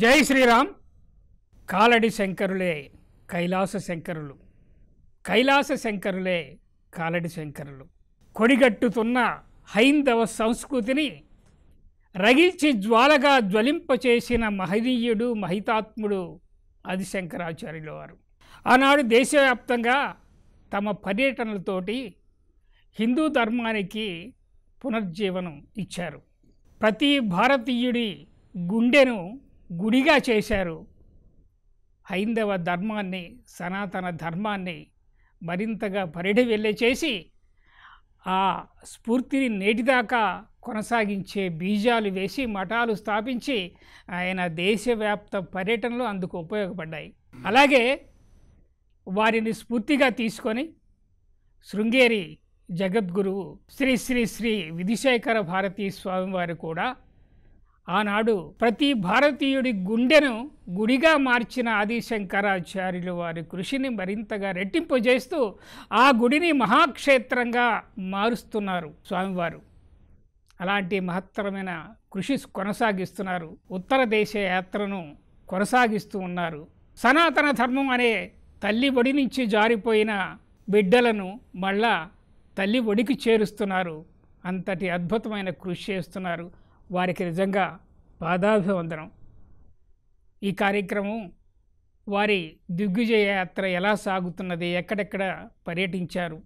జై శ్రీరామ్. కాలడి శంకరులే కైలాస శంకరులు, కైలాస శంకరులే కాలడి శంకరులు. కొడిగట్టుతున్న హైందవ సంస్కృతిని రగిల్చి జ్వాలగా జ్వలింపచేసిన మహనీయుడు, మహితాత్ముడు ఆదిశంకరాచార్యుల వారు. ఆనాడు దేశవ్యాప్తంగా తమ పర్యటనలతోటి హిందూ ధర్మానికి పునర్జీవనం ఇచ్చారు. ప్రతి భారతీయుడి గుండెను గుడిగా చేశారు. హైందవ ధర్మాన్ని, సనాతన ధర్మాన్ని మరింతగా పరిఢవిల్లే చేసి ఆ స్ఫూర్తిని నేటిదాకా కొనసాగించే బీజాలు వేసి మఠాలు స్థాపించి ఆయన దేశవ్యాప్త పర్యటనలు అందుకు ఉపయోగపడ్డాయి. అలాగే వారిని స్ఫూర్తిగా తీసుకొని శృంగేరి జగద్గురువు శ్రీ శ్రీ శ్రీ విధిశేఖర భారతీ స్వామివారు కూడా ఆనాడు ప్రతి భారతీయుడి గుండెను గుడిగా మార్చిన ఆదిశంకరాచార్యులు వారి కృషిని మరింతగా రెట్టింపజేస్తూ ఆ గుడిని మహాక్షేత్రంగా మారుస్తున్నారు స్వామివారు. అలాంటి మహత్తరమైన కృషి కొనసాగిస్తున్నారు. ఉత్తర దేశ యాత్రను కొనసాగిస్తూ ఉన్నారు. సనాతన ధర్మం అనే తల్లి ఒడి నుంచి జారిపోయిన బిడ్డలను మళ్ళా తల్లి ఒడికి చేరుస్తున్నారు. అంతటి అద్భుతమైన కృషి చేస్తున్నారు. వారికి నిజంగా పాదాభివందనం. ఈ కార్యక్రమం వారి దిగ్విజయ యాత్ర ఎలా సాగుతున్నది, ఎక్కడెక్కడ పర్యటించారు,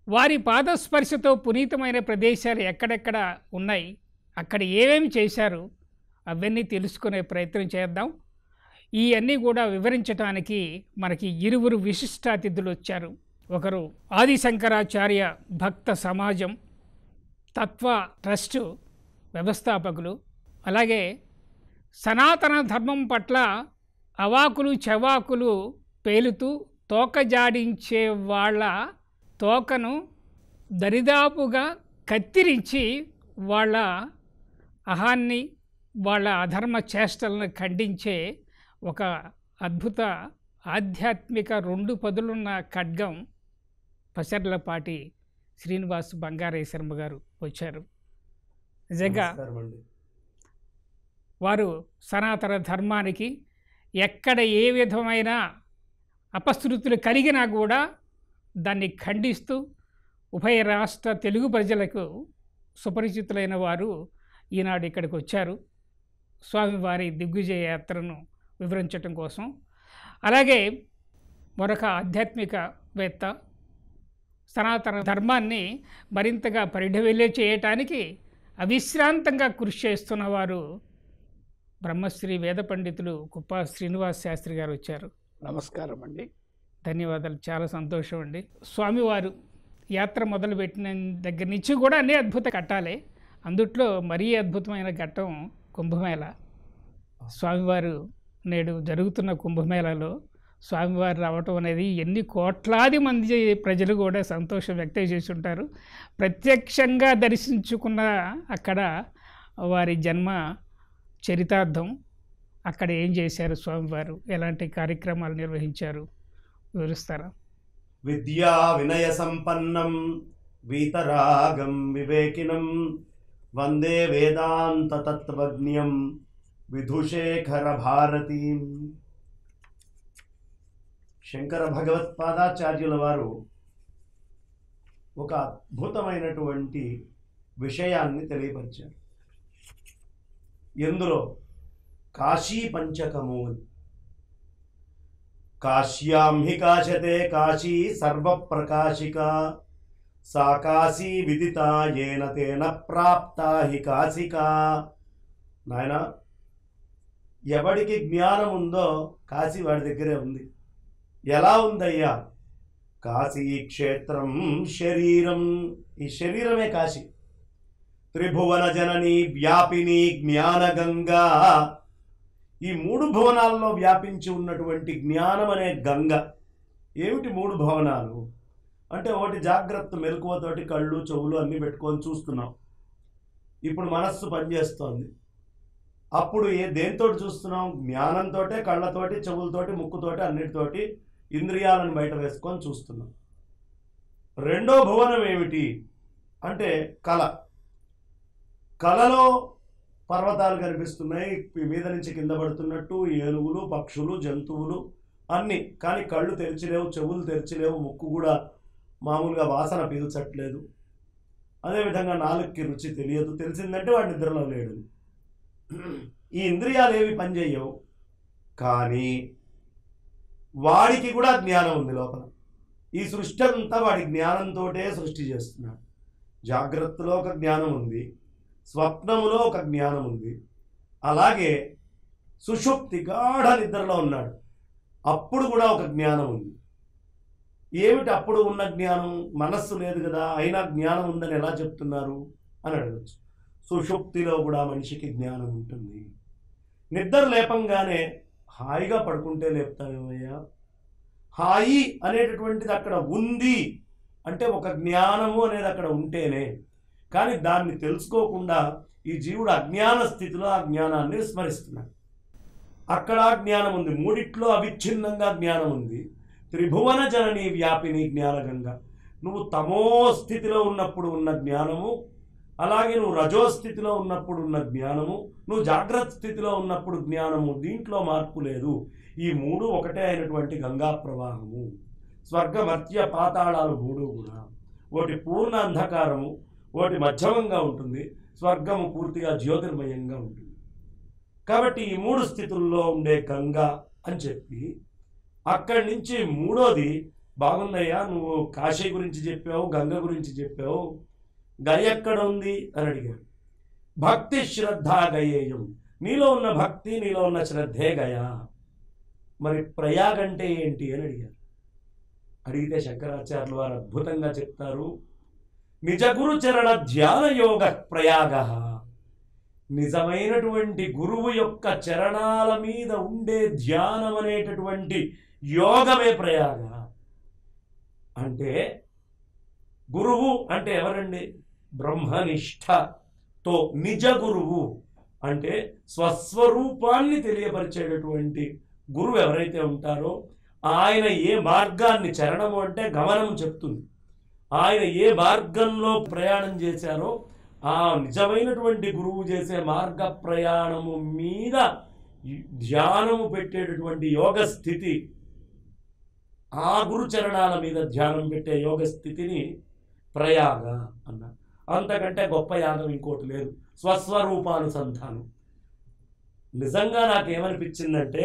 వారి పాదస్పర్శతో పునీతమైన ప్రదేశాలు ఎక్కడెక్కడ ఉన్నాయి, అక్కడ ఏమేమి చేశారు, అవన్నీ తెలుసుకునే ప్రయత్నం చేద్దాం. ఇవన్నీ కూడా వివరించడానికి మనకి ఇరువురు విశిష్ట అతిథులు వచ్చారు. ఒకరు ఆదిశంకరాచార్య భక్త సమాజం తత్వ ట్రస్టు వ్యవస్థాపకులు, అలాగే సనాతన ధర్మం పట్ల అవాకులు చవాకులు పేలుతూ తోక జాడించే వాళ్ళ తోకను దరిదాపుగా కత్తిరించి వాళ్ళ అహాన్ని, వాళ్ళ అధర్మ చేష్టలను ఖండించే ఒక అద్భుత ఆధ్యాత్మిక రెండు పదులున్న ఖడ్గం పసర్లపాటి శ్రీనివాస్ బంగారయ్య శర్మ గారు వచ్చారు. నిజంగా వారు సనాతన ధర్మానికి ఎక్కడ ఏ విధమైన అపశృతులు కలిగినా కూడా దాన్ని ఖండిస్తూ ఉభయ రాష్ట్ర తెలుగు ప్రజలకు సుపరిచితులైన వారు ఈనాడు ఇక్కడికి వచ్చారు స్వామివారి దిగ్విజయ యాత్రను వివరించటం కోసం. అలాగే మరొక ఆధ్యాత్మికవేత్త సనాతన ధర్మాన్ని మరింతగా పరిఢవిల్లే చేయటానికి అవిశ్రాంతంగా కృషి చేస్తున్నవారు బ్రహ్మశ్రీ వేద పండితులు కుప్ప శ్రీనివాస్ శాస్త్రి గారు వచ్చారు. నమస్కారం అండి. ధన్యవాదాలు. చాలా సంతోషం అండి. స్వామివారు యాత్ర మొదలుపెట్టిన దగ్గర నుంచి కూడా అన్నీ అద్భుత ఘట్టాలే. అందుట్లో మరీ అద్భుతమైన ఘట్టం కుంభమేళ. స్వామివారు నేడు జరుగుతున్న కుంభమేళలో స్వామివారు రావటం అనేది ఎన్ని కోట్లాది మంది ప్రజలు కూడా సంతోషం వ్యక్తం చేసి ఉంటారు. ప్రత్యక్షంగా దర్శించుకున్న అక్కడ వారి జన్మ చరితార్థం, అక్కడ ఏం చేశారు స్వామివారు, ఎలాంటి కార్యక్రమాలు నిర్వహించారు వివరిస్తారా? విద్యా వినయ సంపన్నం వీతరాగం వివేకినం వందే వేదాంత తత్వజ్ఞం విధుశేఖర భారతీం. శంకర భగవత్పాదాచార్యుల వారు ఒక అద్భుతమైనటువంటి విషయాన్ని తెలియపరిచారు. ఎందులో కాశీ పంచకము అని. కాశ్యాం హి కాశతే కాశీ సర్వప్రకాశిక సా కాశీ విదితా ఏన తేన ప్రాప్తా హి కాశికా. నాయన, ఎవడికి జ్ఞానం ఉందో కాశీ వాడి దగ్గరే ఉంది. ఎలా ఉందయ్యా? కాశీ క్షేత్రం శరీరం, ఈ శరీరమే కాశీ. త్రిభువన జనని వ్యాపిని జ్ఞానగంగా, ఈ మూడు భువనాల్లో వ్యాపించి ఉన్నటువంటి జ్ఞానం అనే గంగ. ఏమిటి మూడు భువనాలు అంటే, ఒకటి జాగ్రత్త మెలకువతోటి కళ్ళు చెవులు అన్నీ పెట్టుకొని చూస్తున్నాం. ఇప్పుడు మనస్సు పనిచేస్తోంది. అప్పుడు దేంతో చూస్తున్నాం? జ్ఞానంతో, కళ్ళతోటి, చెవులతోటి, ముక్కుతోటి, అన్నిటితోటి ఇంద్రియాలను బయట వేసుకొని చూస్తున్నాం. రెండో భువనం ఏమిటి అంటే కళ. కళలో పర్వతాలు కనిపిస్తున్నాయి, మీద నుంచి కింద పడుతున్నట్టు, ఏనుగులు, పక్షులు, జంతువులు అన్నీ. కానీ కళ్ళు తెరిచిలేవు, చెవులు తెరిచిలేవు, ముక్కు కూడా మామూలుగా వాసన పీల్చట్లేదు. అదేవిధంగా నాలుగుకి రుచి తెలియదు. తెలిసిందంటే వాడి నిద్రలో లేడు. ఈ ఇంద్రియాలు ఏవి పనిచేయవు, కానీ వాడికి కూడా జ్ఞానం ఉంది లోపల. ఈ సృష్టి అంతా వాడి జ్ఞానంతో సృష్టి చేస్తున్నాడు. జాగ్రత్తలో ఒక జ్ఞానం ఉంది, స్వప్నములో ఒక జ్ఞానం ఉంది, అలాగే సుషుప్తి గాఢ నిద్రలో ఉన్నాడు, అప్పుడు కూడా ఒక జ్ఞానం ఉంది. ఏమిటి అప్పుడు ఉన్న జ్ఞానం? మనస్సు లేదు కదా, అయినా జ్ఞానం ఉందని ఎలా చెప్తున్నారు అని అడగచ్చు. సుషుప్తిలో కూడా మనిషికి జ్ఞానం ఉంటుంది. నిద్ర లేపంగానే హాయిగా పడుకుంటే లేపుతామేమయ్యా? హాయి అనేటటువంటిది అక్కడ ఉంది అంటే ఒక జ్ఞానము అనేది అక్కడ ఉంటేనే. కానీ దాన్ని తెలుసుకోకుండా ఈ జీవుడు అజ్ఞాన స్థితిలో ఆ జ్ఞానాన్ని స్మరిస్తున్నాడు. అక్కడ జ్ఞానం ఉంది, మూడిట్లో అవిచ్ఛిన్నంగా జ్ఞానం ఉంది. త్రిభువన జనని వ్యాపిని జ్ఞానగంగా. నువ్వు తమో స్థితిలో ఉన్నప్పుడు ఉన్న జ్ఞానము, అలాగే నువ్వు రజోస్థితిలో ఉన్నప్పుడు ఉన్న జ్ఞానము, నువ్వు జాగ్రత్త స్థితిలో ఉన్నప్పుడు జ్ఞానము, దీంట్లో మార్పు లేదు. ఈ మూడు ఒకటే అయినటువంటి గంగా ప్రవాహము. స్వర్గ మర్త్య పాతాళాలు మూడు కూడా ఒకటి పూర్ణ అంధకారము, ఒకటి మధ్యమంగా ఉంటుంది, స్వర్గము పూర్తిగా జ్యోతిర్మయంగా ఉంటుంది. కాబట్టి ఈ మూడు స్థితుల్లో ఉండే గంగా అని చెప్పి అక్కడి నుంచి మూడోది బాగుందయ్యా, నువ్వు కాశీ గురించి చెప్పావు, గంగ గురించి చెప్పావు, గయ ఎక్కడ ఉంది అని అడిగాడు. భక్తి శ్రద్ధ గయేయం. నీలో ఉన్న భక్తి, నీలో ఉన్న శ్రద్ధే గయా. మరి ప్రయాగ అంటే ఏంటి అని అడిగారు. అడిగితే శంకరాచార్యులు వారు అద్భుతంగా చెప్తారు, నిజ గురు చరణ ధ్యాన యోగ ప్రయాగ. నిజమైనటువంటి గురువు యొక్క చరణాల మీద ఉండే ధ్యానం అనేటటువంటి యోగమే ప్రయాగ. అంటే గురువు అంటే ఎవరండి? బ్రహ్మనిష్టతో నిజ గురువు అంటే స్వస్వరూపాన్ని తెలియపరిచేటటువంటి గురువు ఎవరైతే ఉంటారో ఆయన ఏ మార్గాన్ని, చరణము అంటే గమనం చెప్తుంది, ఆయన ఏ మార్గంలో ప్రయాణం చేశారో ఆ నిజమైనటువంటి గురువు చేసే మార్గ ప్రయాణము మీద ధ్యానము పెట్టేటటువంటి యోగ స్థితి, ఆ గురు చరణాల మీద ధ్యానం పెట్టే యోగ స్థితిని ప్రయాగ అన్నారు. అంతకంటే గొప్ప యాగం ఇంకోటి లేదు. స్వస్వరూపానుసంధానం. నిజంగా నాకేమనిపించిందంటే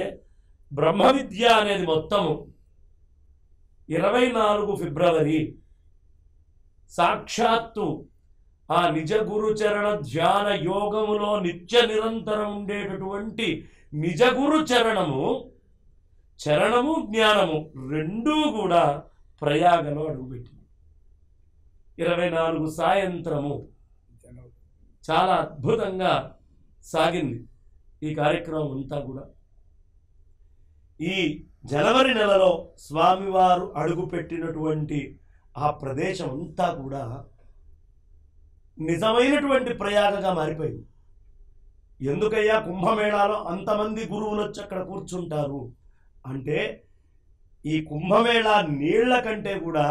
బ్రహ్మ విద్య అనేది మొత్తము 24 ఫిబ్రవరి సాక్షాత్తు ఆ నిజ గురుచరణ ధ్యాన యోగములో నిత్య నిరంతరం ఉండేటటువంటి నిజ గురు చరణము, చరణము జ్ఞానము రెండూ కూడా ప్రయాగలో అడుగుపెట్టింది. 24 సాయంత్రము చాలా అద్భుతంగా సాగింది ఈ కార్యక్రమం అంతా కూడా. ఈ జనవరి నెలలో స్వామివారు అడుగుపెట్టినటువంటి ఆ ప్రదేశం అంతా కూడా నిజమైనటువంటి ప్రయాగగా మారిపోయింది. ఎందుకయ్యా కుంభమేళాలో అంతమంది గురువులు వచ్చి అక్కడ కూర్చుంటారు అంటే ఈ కుంభమేళా నీళ్ల కంటే కూడా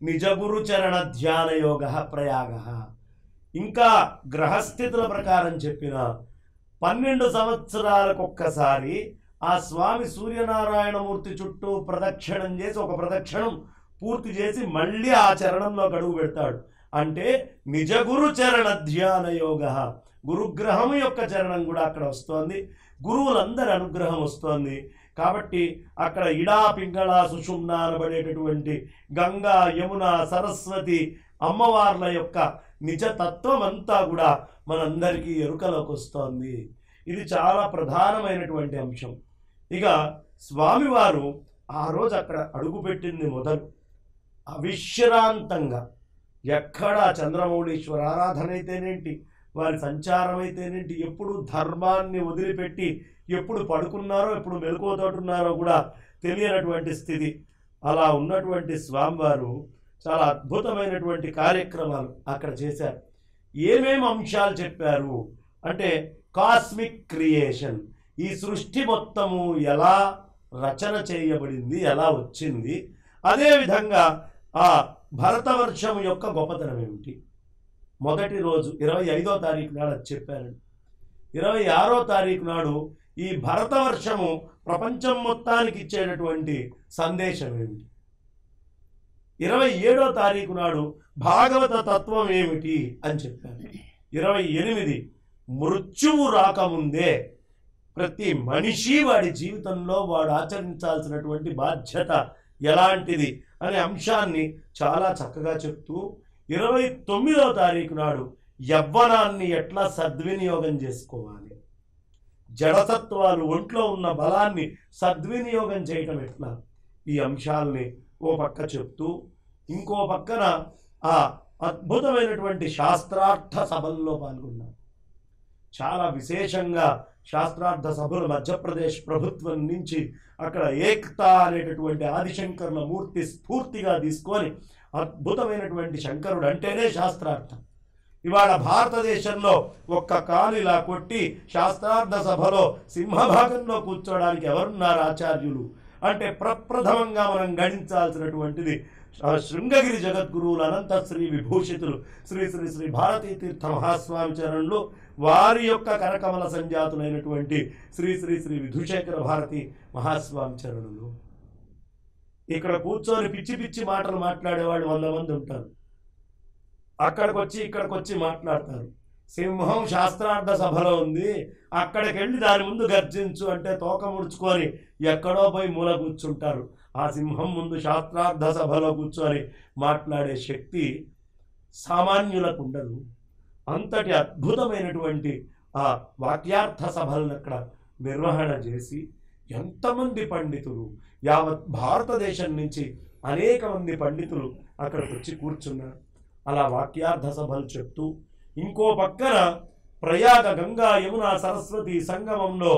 నిజ గురు చరణ ధ్యాన యోగ ప్రయాగ. ఇంకా గ్రహస్థితుల ప్రకారం చెప్పిన 12 సంవత్సరాలకొక్కసారి ఆ స్వామి సూర్యనారాయణమూర్తి చుట్టూ ప్రదక్షిణం చేసి ఒక ప్రదక్షిణం పూర్తి చేసి మళ్ళీ ఆ చరణంలో గడువు పెడతాడు. అంటే నిజ గురు చరణ ధ్యాన యోగ. గురుగ్రహం యొక్క చరణం కూడా అక్కడ వస్తోంది, గురువులందరి అనుగ్రహం వస్తోంది. కాబట్టి అక్కడ ఇడా పింగళ సుషుమ్న అనబడేటటువంటి గంగా, యమున, సరస్వతి అమ్మవార్ల యొక్క నిజతత్వం అంతా కూడా మనందరికీ ఎరుకలోకి వస్తోంది. ఇది చాలా ప్రధానమైనటువంటి అంశం. ఇక స్వామివారు ఆ రోజు అక్కడ అడుగుపెట్టింది మొదలు అవిశ్రాంతంగా. ఎక్కడ చంద్రమౌళీశ్వర ఆరాధన అయితేనేంటి, వారి సంచారం అయితేనేంటి, ఎప్పుడు ధర్మాన్ని వదిలిపెట్టి ఎప్పుడు పడుకున్నారో ఎప్పుడు మెలకువతోటున్నారో కూడా తెలియనటువంటి స్థితి. అలా ఉన్నటువంటి స్వామివారు చాలా అద్భుతమైనటువంటి కార్యక్రమాలు అక్కడ చేశారు. ఏమేమి అంశాలు చెప్పారు అంటే కాస్మిక్ క్రియేషన్, ఈ సృష్టి మొత్తము ఎలా రచన చేయబడింది, ఎలా వచ్చింది, అదేవిధంగా ఆ భరతవర్షం యొక్క గొప్పతనం ఏమిటి. మొదటి రోజు 25వ తారీఖు నాడు చెప్పారండి. 26వ తారీఖు నాడు ఈ భరతవర్షము ప్రపంచం మొత్తానికి ఇచ్చేటటువంటి సందేశం ఏమిటి? 27వ తారీఖు నాడు భాగవత తత్వం ఏమిటి అని చెప్పారు. 28 మృత్యువు రాకముందే ప్రతి మనిషి వాడి జీవితంలో వాడు ఆచరించాల్సినటువంటి బాధ్యత ఎలాంటిది అనే అంశాన్ని చాలా చక్కగా చెప్తూ 29వ తారీఖు నాడు యవ్వనాన్ని ఎట్లా సద్వినియోగం చేసుకోవాలి, జడతత్వాలు ఒంట్లో ఉన్న బలాన్ని సద్వినియోగం చేయటం ఎట్లా, ఈ అంశాలని ఓ పక్క చెప్తూ ఇంకో పక్కన ఆ అద్భుతమైనటువంటి శాస్త్రార్థ సభల్లో పాల్గొన్నారు. చాలా విశేషంగా శాస్త్రార్థ సభలు మధ్యప్రదేశ్ ప్రభుత్వం నుంచి అక్కడ ఏక్తా అనేటటువంటి ఆదిశంకరుల మూర్తి స్ఫూర్తిగా తీసుకొని అద్భుతమైనటువంటి శంకరుడు అంటేనే శాస్త్రార్థం. ఇవాళ భారతదేశంలో ఒక్క కాలు ఇలా కొట్టి శాస్త్రార్థ సభలో సింహభాగంలో కూర్చోడానికి ఎవరున్నారు ఆచార్యులు అంటే ప్రప్రథమంగా మనం గణించాల్సినటువంటిది శృంగగిరి జగద్గురువులు అనంత శ్రీ విభూషితులు శ్రీ శ్రీ శ్రీ భారతీ తీర్థ మహాస్వామి చరణులు, వారి యొక్క కరకమల సంజాతులైనటువంటి శ్రీ శ్రీ శ్రీ విధుశేఖర భారతి మహాస్వామి చరణులు. ఇక్కడ కూర్చొని పిచ్చి పిచ్చి మాటలు మాట్లాడేవాళ్ళు 100 మంది ఉంటారు. ఇక్కడికి వచ్చి మాట్లాడతారు. సింహం శాస్త్రార్థ సభలో ఉంది, అక్కడికి వెళ్ళి దాని ముందు గర్జించు అంటే తోక ముడుచుకొని ఎక్కడో పోయి మూల కూర్చుంటారు. ఆ సింహం ముందు శాస్త్రార్థ సభలో కూర్చొని మాట్లాడే శక్తి సామాన్యులకు ఉండదు. అంతటి అద్భుతమైనటువంటి ఆ వాక్యార్థ సభలను అక్కడ నిర్వహణ చేసి ఎంతమంది పండితులు, యావత్ భారతదేశం నుంచి అనేక మంది పండితులు అక్కడికి వచ్చి కూర్చున్నారు. అలా వాక్యార్థ సభలు చెప్తూ ఇంకో పక్కన ప్రయాగ గంగా యమున సరస్వతి సంగమంలో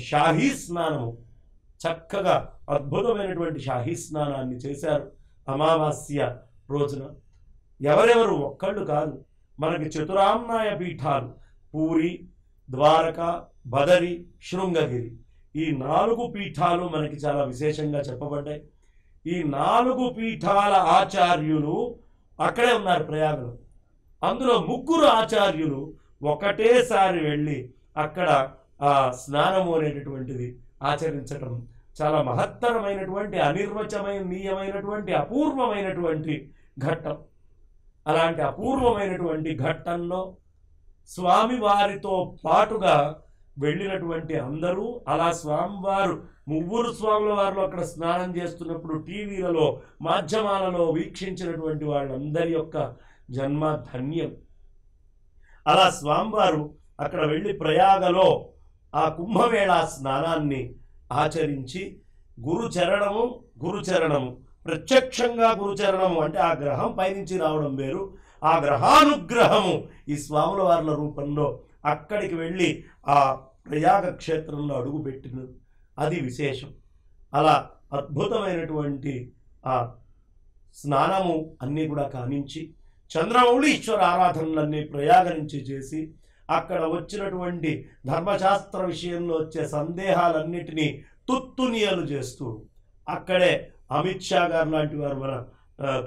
షాహీ స్నానము, చక్కగా అద్భుతమైనటువంటి షాహీ స్నానాన్ని చేశారు. అమావాస్య రోజున ఎవరెవరు ఒక్కళ్ళు కాదు, మనకి చతురామ్నాయ పీఠాలు పూరి, ద్వారక, బదరి, శృంగగిరి ఈ 4 పీఠాలు మనకి చాలా విశేషంగా చెప్పబడ్డాయి. ఈ 4 పీఠాల ఆచార్యులు అక్కడే ఉన్నారు ప్రయాగలో. అందులో 3 ఆచార్యులు ఒకటేసారి వెళ్ళి అక్కడ ఆ స్నానము అనేటటువంటిది ఆచరించటం చాలా మహత్తరమైనటువంటి అనిర్వచనీయమైనటువంటి అపూర్వమైనటువంటి ఘట్టం. అలాంటి అపూర్వమైనటువంటి ఘట్టంలో స్వామివారితో పాటుగా వెళ్ళినటువంటి అందరూ అలా స్వామివారు 3 స్వాముల వారిలో అక్కడ స్నానం చేస్తున్నప్పుడు టీవీలలో మాధ్యమాలలో వీక్షించినటువంటి వాళ్ళందరి యొక్క జన్మ ధన్యం. అలా స్వామివారు అక్కడ వెళ్ళి ప్రయాగలో ఆ కుంభమేళా స్నానాన్ని ఆచరించి గురుచరణము ప్రత్యక్షంగా గురుచరణము అంటే ఆ గ్రహం పైనుంచి రావడం వేరు, ఆ గ్రహానుగ్రహము ఈ స్వాముల వార్ల రూపంలో అక్కడికి వెళ్ళి ఆ ప్రయాగ క్షేత్రంలో అడుగుపెట్టినది, అది విశేషం. అలా అద్భుతమైనటువంటి ఆ స్నానము అన్నీ కూడా కానించి చంద్రమౌళీశ్వర ఆరాధనలన్నీ ప్రయాగ నుంచి చేసి అక్కడ వచ్చినటువంటి ధర్మశాస్త్ర విషయంలో వచ్చే సందేహాలన్నిటినీ తుత్తునియలు చేస్తూ అక్కడే అమిత్ షా గారు లాంటి వారు మన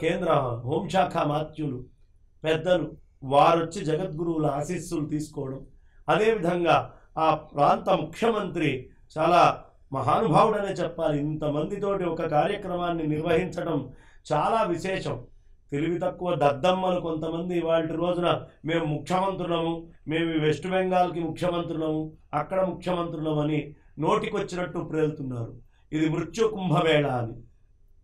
కేంద్ర హోంశాఖ మాత్యులు పెద్దలు వారు వచ్చి జగద్గురువుల ఆశీస్సులు తీసుకోవడం, అదేవిధంగా ఆ ప్రాంత ముఖ్యమంత్రి చాలా మహానుభావుడనే చెప్పాలి, ఇంతమందితోటి ఒక కార్యక్రమాన్ని నిర్వహించడం చాలా విశేషం. తెలివి తక్కువ దద్దమ్మలు కొంతమంది ఇవాళ రోజున మేము ముఖ్యమంత్రులము, మేము వెస్ట్ బెంగాల్కి ముఖ్యమంత్రులము, అక్కడ ముఖ్యమంత్రులము అని నోటికొచ్చినట్టు ప్రేలుతున్నారు. ఇది మృత్యు కుంభమేళ అని,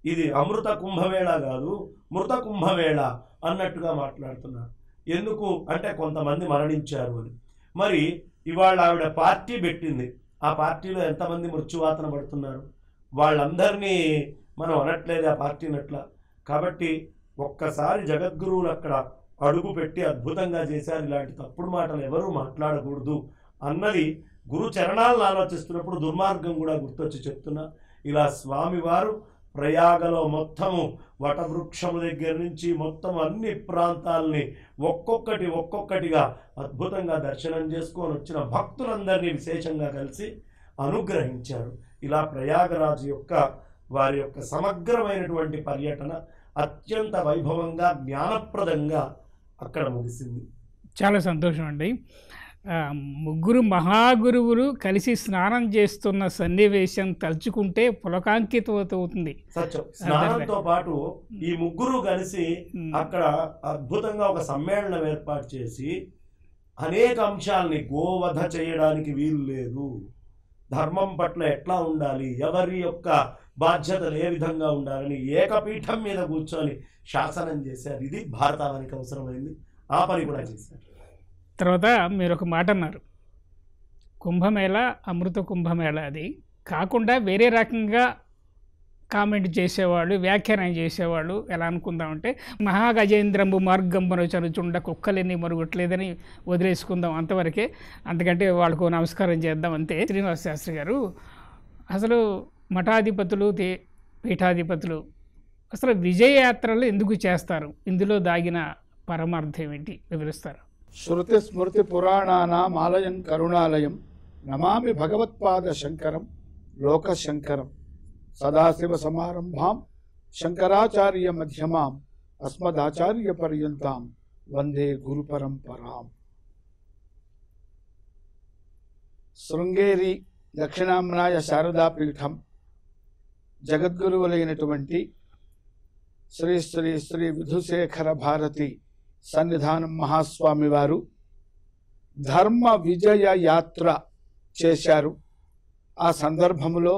ఇది అమృత కుంభమేళ కాదు మృత కుంభమేళ అన్నట్టుగా మాట్లాడుతున్నారు. ఎందుకు అంటే కొంతమంది మరణించారు అని. మరి ఇవాళ ఆవిడ పార్టీ పెట్టింది, ఆ పార్టీలో ఎంతమంది మృత్యువాతన పడుతున్నారు, వాళ్ళందరినీ మనం అనట్లేదు ఆ పార్టీని అట్లా. కాబట్టి ఒక్కసారి జగద్గురువులు అక్కడ అడుగు పెట్టి అద్భుతంగా చేశారు. ఇలాంటి తప్పుడు మాటలు ఎవరూ మాట్లాడకూడదు అన్నది గురు చరణాలను ఆలోచిస్తున్నప్పుడు దుర్మార్గం కూడా గుర్తొచ్చి చెప్తున్నా. ఇలా స్వామివారు ప్రయాగలో మొత్తము వటవృక్షము దగ్గర నుంచి మొత్తం అన్ని ప్రాంతాలని ఒక్కొక్కటిగా అద్భుతంగా దర్శనం చేసుకొని వచ్చిన భక్తులందరినీ విశేషంగా కలిసి అనుగ్రహించారు. ఇలా ప్రయాగరాజు యొక్క వారి యొక్క సమగ్రమైనటువంటి పర్యటన అత్యంత వైభవంగా జ్ఞానప్రదంగా అక్కడ ముగిసింది. చాలా సంతోషం అండి. ముగ్గురు మహాగురువులు కలిసి స్నానం చేస్తున్న సన్నివేశం తలుచుకుంటే పులకాంకితం అవుతుంది. సత్యం. స్నానంతో పాటు ఈ ముగ్గురు కలిసి అక్కడ అద్భుతంగా ఒక సమ్మేళనం ఏర్పాటు చేసి అనేక అంశాలని, గోవధ చేయడానికి వీలు లేదు, ధర్మం పట్ల ఎట్లా ఉండాలి, ఎవరి యొక్క బాధ్యతలు ఏ విధంగా ఉండాలని ఏకపీఠం మీద కూర్చొని శాసనం చేశారు. ఇది భారతానికి అవసరమైంది. ఆ పని కూడా చేశారు. తర్వాత మీరు ఒక మాట అన్నారు, కుంభమేళ అమృత కుంభమేళ. అది కాకుండా వేరే రకంగా కామెంట్ చేసేవాళ్ళు, వ్యాఖ్యానం చేసేవాళ్ళు ఎలా అనుకుందామంటే మహాగజేంద్రంబు మార్గంబున చనుచుండ కుక్కలెన్ని మరుగుట్లేదని వదిలేసుకుందాం అంతవరకే, అంతకంటే వాళ్ళకు నమస్కారం చేద్దాం అంతే. శ్రీనివాస శాస్త్రి గారు, అసలు మఠాధిపతులు, పీఠాధిపతులు అసలు విజయయాత్రలు ఎందుకు చేస్తారు? ఇందులో దాగిన పరమార్థం ఏంటి వివరిస్తారు? శృతి స్మృతి పురాణానాం ఆలయం కరుణాలయం నమామి భగవత్పాద శంకరం లోకశంకరం సదాశివ సమారంభాం శంకరాచార్య మధ్యమాం అస్మదాచార్య పర్యంతాం వందే గురు పరంపరాం. శృంగేరి దక్షిణామ్నాయ శారదాపీఠం జగద్గురువులైనటువంటి శ్రీ శ్రీ శ్రీ విధుశేఖర భారతి సన్నిధానం మహాస్వామి వారు ధర్మ విజయ యాత్ర చేశారు. ఆ సందర్భంలో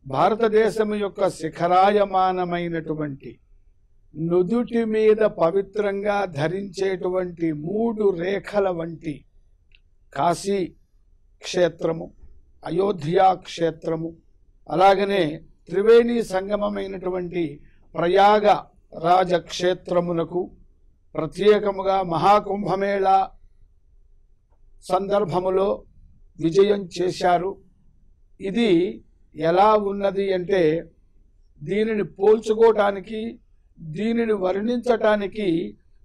భారతదేశం యొక్క శిఖరాయమానమైనటువంటి నుదుటి మీద పవిత్రంగా ధరించేటువంటి 3 రేఖల వంటి కాశీ క్షేత్రము, అయోధ్యా క్షేత్రము, అలాగనే త్రివేణి సంగమమైనటువంటి ప్రయాగ రాజక్షేత్రమునకు ప్రత్యేకముగా మహాకుంభమేళ సందర్భములో విజయం చేశారు. ఇది ఎలా ఉన్నది అంటే దీనిని పోల్చుకోవటానికి, దీనిని వర్ణించటానికి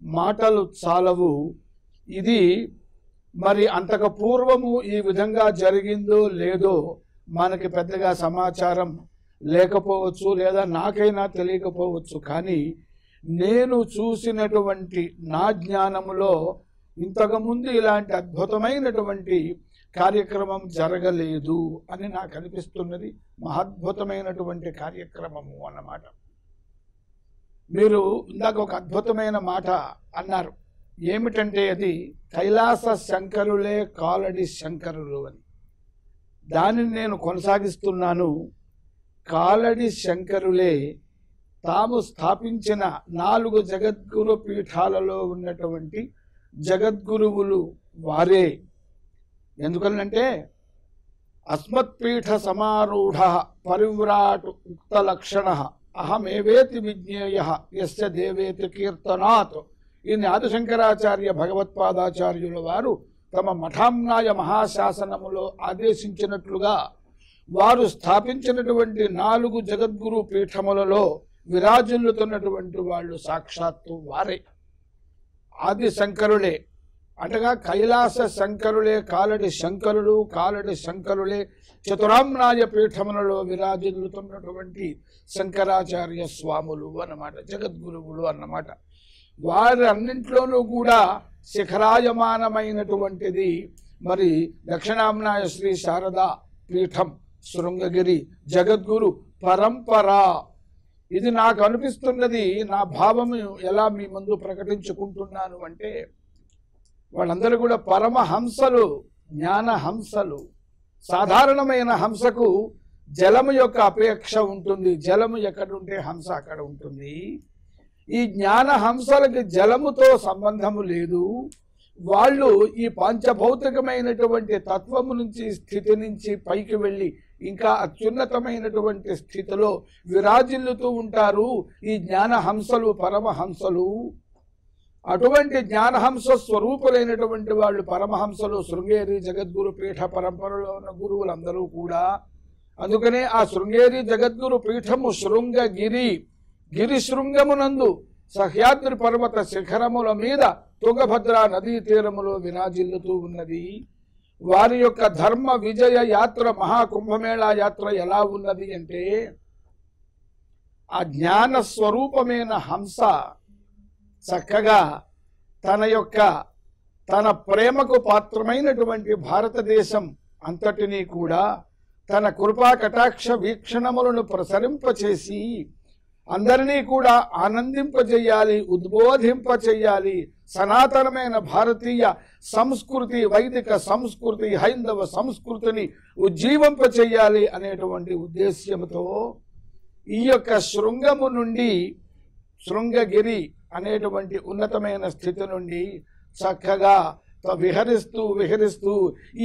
మాటలు చాలవు. ఇది మరి అంతకు పూర్వము ఈ విధంగా జరిగిందో లేదో మనకి పెద్దగా సమాచారం లేకపోవచ్చు, లేదా నాకైనా తెలియకపోవచ్చు. కానీ నేను చూసినటువంటి నా జ్ఞానములో ఇంతకుముందు ఇలాంటి అద్భుతమైనటువంటి కార్యక్రమం జరగలేదు అని నాకు అనిపిస్తున్నది. మహాద్భుతమైనటువంటి కార్యక్రమము అన్నమాట. మీరు ఇందాక ఒక అద్భుతమైన మాట అన్నారు, ఏమిటంటే అది కైలాస శంకరులే కాలడి శంకరులు అని. దానిని నేను కొనసాగిస్తున్నాను. కాలడి శంకరులే తాము స్థాపించిన 4 జగద్గురు పీఠాలలో ఉన్నటువంటి జగద్గురువులు వారే. ఎందుకనంటే అస్మత్పీఠ సమారూఢ పరివ్రాట్ ఉక్త లక్షణ అహమేవేతి విజ్ఞేయ యస్య దేవేతి కీర్తనాత్. ఈయన ఆదిశంకరాచార్య భగవత్పాదాచార్యుల వారు తమ మఠామ్నాయ మహాశాసనములో ఆదేశించినట్లుగా వారు స్థాపించినటువంటి 4 జగద్గురు పీఠములలో విరాజిల్లుతున్నటువంటి వాళ్ళు సాక్షాత్తు వారే, ఆది శంకరులే. అనగా కైలాస శంకరులే కాలడి శంకరులు, కాలడి శంకరులే చతురామ్నాయ పీఠములలో విరాజిల్లుతున్నటువంటి శంకరాచార్య స్వాములు అన్నమాట, జగద్గురువులు అన్నమాట. వారి అన్నింట్లోనూ కూడా శిఖరాయమానమైనటువంటిది మరి దక్షిణామ్నాయ శ్రీ శారదా పీఠం శృంగగిరి జగద్గురు పరంపర. ఇది నాకు అనిపిస్తున్నది. నా భావము ఎలా మీ ముందు ప్రకటించుకుంటున్నాను అంటే వాళ్ళందరూ కూడా పరమహంసలు, జ్ఞానహంసలు. సాధారణమైన హంసకు జలము యొక్క అపేక్ష ఉంటుంది. జలము ఎక్కడుంటే హంస అక్కడ ఉంటుంది. ఈ జ్ఞానహంసలకి జలముతో సంబంధము లేదు. వాళ్ళు ఈ పంచభౌతికమైనటువంటి తత్వము నుంచి, స్థితి నుంచి పైకి వెళ్ళి ఇంకా అత్యున్నతమైనటువంటి స్థితిలో విరాజిల్లుతూ ఉంటారు ఈ జ్ఞానహంసలు, పరమహంసలు. అటువంటి జ్ఞానహంస స్వరూపులైనటువంటి వాళ్ళు పరమహంసలు శృంగేరి జగద్గురు పీఠ పరంపరలో ఉన్న గురువులందరూ కూడా. అందుకనే ఆ శృంగేరి జగద్గురు పీఠము శృంగగిరి, గిరి శృంగమునందు సహ్యాద్రి పర్వత శిఖరముల మీద తుంగభద్రా నదీ తీరములో విరాజిల్లుతూ ఉన్నది. వారి యొక్క ధర్మ విజయ యాత్ర, మహాకుంభమేళా యాత్ర ఎలా ఉన్నది అంటే ఆ జ్ఞాన స్వరూపమైన హంస చక్కగా తన యొక్క తన ప్రేమకు పాత్రమైనటువంటి భారతదేశం అంతటినీ కూడా తన కృపా కటాక్ష వీక్షణములను ప్రసరింపచేసి అందరినీ కూడా ఆనందింపజేయాలి, ఉద్బోధింపచేయాలి. సనాతనమైన భారతీయ సంస్కృతి, వైదిక సంస్కృతి, హైందవ సంస్కృతిని ఉజ్జీవింపచేయాలి అనేటువంటి ఉద్దేశ్యంతో ఈ యొక్క శృంగము నుండి, శృంగగిరి అనేటువంటి ఉన్నతమైన స్థితి నుండి చక్కగా విహరిస్తూ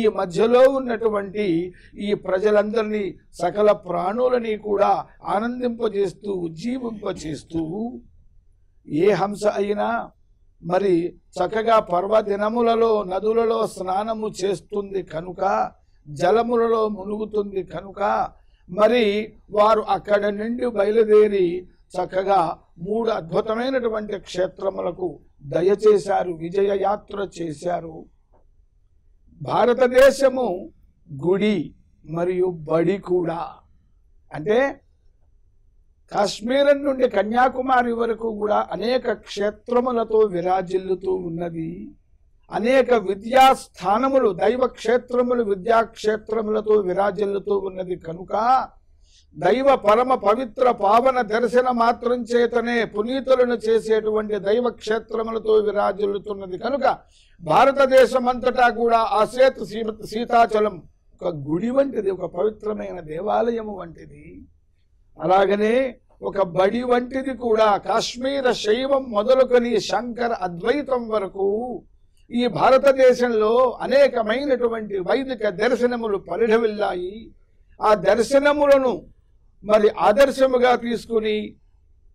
ఈ మధ్యలో ఉన్నటువంటి ఈ ప్రజలందరినీ, సకల ప్రాణులని కూడా ఆనందింపజేస్తూ ఉజ్జీవింపచేస్తూ, ఏ హంస అయినా మరి చక్కగా పర్వదినములలో నదులలో స్నానము చేస్తుంది కనుక, జలములలో మునుగుతుంది కనుక మరి వారు అక్కడ నుండి బయలుదేరి చక్కగా 3 అద్భుతమైనటువంటి క్షేత్రములకు దయచేశారు, విజయ యాత్ర చేశారు. భారతదేశము గుడి మరియు బడి కూడా. అంటే కాశ్మీరం నుండి కన్యాకుమారి వరకు కూడా అనేక క్షేత్రములతో విరాజిల్లుతూ ఉన్నది. అనేక విద్యాస్థానములు, దైవ క్షేత్రములు, విద్యాక్షేత్రములతో విరాజిల్లుతూ ఉన్నది కనుక దైవ పరమ పవిత్ర పావన దర్శన మాత్రం చేతనే పునీతులను చేసేటువంటి దైవ క్షేత్రములతో విరాజిల్లుతున్నది కనుక భారతదేశం అంతటా కూడా ఆ సీతాచలం ఒక గుడి వంటిది, ఒక పవిత్రమైన దేవాలయము వంటిది. అలాగనే ఒక బడి వంటిది కూడా. కాశ్మీర శైవం మొదలుకొని శంకర అద్వైతం వరకు ఈ భారతదేశంలో అనేకమైనటువంటి వైదిక దర్శనములు పరిఢవిల్లాయి. ఆ దర్శనములను మరి ఆదర్శముగా తీసుకుని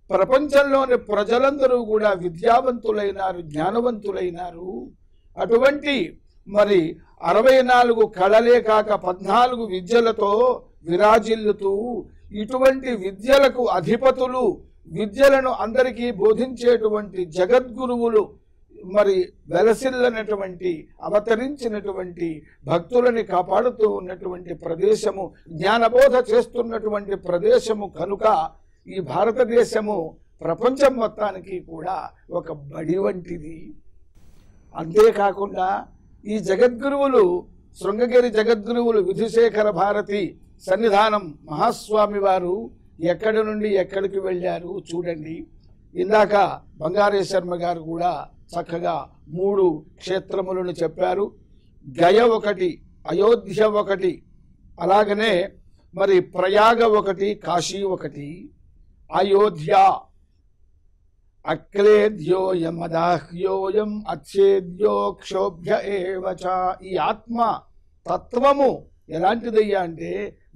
ప్రపంచంలోని ప్రజలందరూ కూడా విద్యావంతులైనారు, జ్ఞానవంతులైనారు. అటువంటి మరి 64 కళలే కాక 14 విద్యలతో విరాజిల్లుతూ ఇటువంటి విద్యలకు అధిపతులు, విద్యలను అందరికీ బోధించేటువంటి జగద్గురువులు మరి వెలసిల్లనటువంటి, అవతరించినటువంటి, భక్తులని కాపాడుతూ ఉన్నటువంటి ప్రదేశము, జ్ఞానబోధ చేస్తున్నటువంటి ప్రదేశము కనుక ఈ భారతదేశము ప్రపంచం మొత్తానికి కూడా ఒక బడి వంటిది. అంతేకాకుండా ఈ జగద్గురువులు, శృంగగిరి జగద్గురువులు విధుశేఖర భారతి సన్నిధానం మహాస్వామి వారు ఎక్కడి నుండి ఎక్కడికి వెళ్ళారు చూడండి. ఇందాక బంగారే శర్మ గారు కూడా చక్కగా 3 క్షేత్రములను చెప్పారు. గయ ఒకటి, అయోధ్య ఒకటి, అలాగనే మరి ప్రయాగ ఒకటి, కాశీ ఒకటి. అయోధ్య అక్లేద్యోయం అదాహ్యోయం అచ్ఛేద్యో క్షోభ్య ఏవచ. ఈ ఆత్మ తత్వము ఎలాంటిదయ్యా అంటే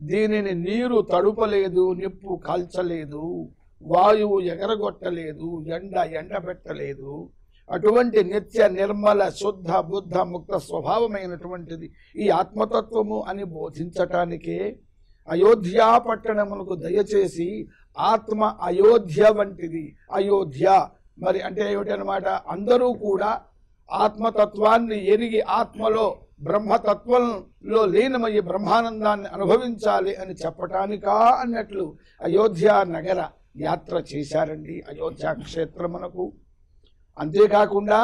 దీనిని నీరు తడుపలేదు, నిప్పు కాల్చలేదు, వాయువు ఎగరగొట్టలేదు, ఎండబెట్టలేదు. అటువంటి నిత్య నిర్మల శుద్ధ బుద్ధ ముక్త స్వభావమైనటువంటిది ఈ ఆత్మతత్వము అని బోధించటానికే అయోధ్యా పట్టణమునకు దయచేసి ఆత్మ అయోధ్య వంటిది. అయోధ్య మరి అంటే ఏమిటనమాట, అందరూ కూడా ఆత్మతత్వాన్ని ఎరిగి ఆత్మలో బ్రహ్మతత్వంలో లీనమయ్యి బ్రహ్మానందాన్ని అనుభవించాలి అని చెప్పటానికా అన్నట్లు అయోధ్య నగర యాత్ర చేశారండి అయోధ్య క్షేత్రమునకు. అంతేకాకుండా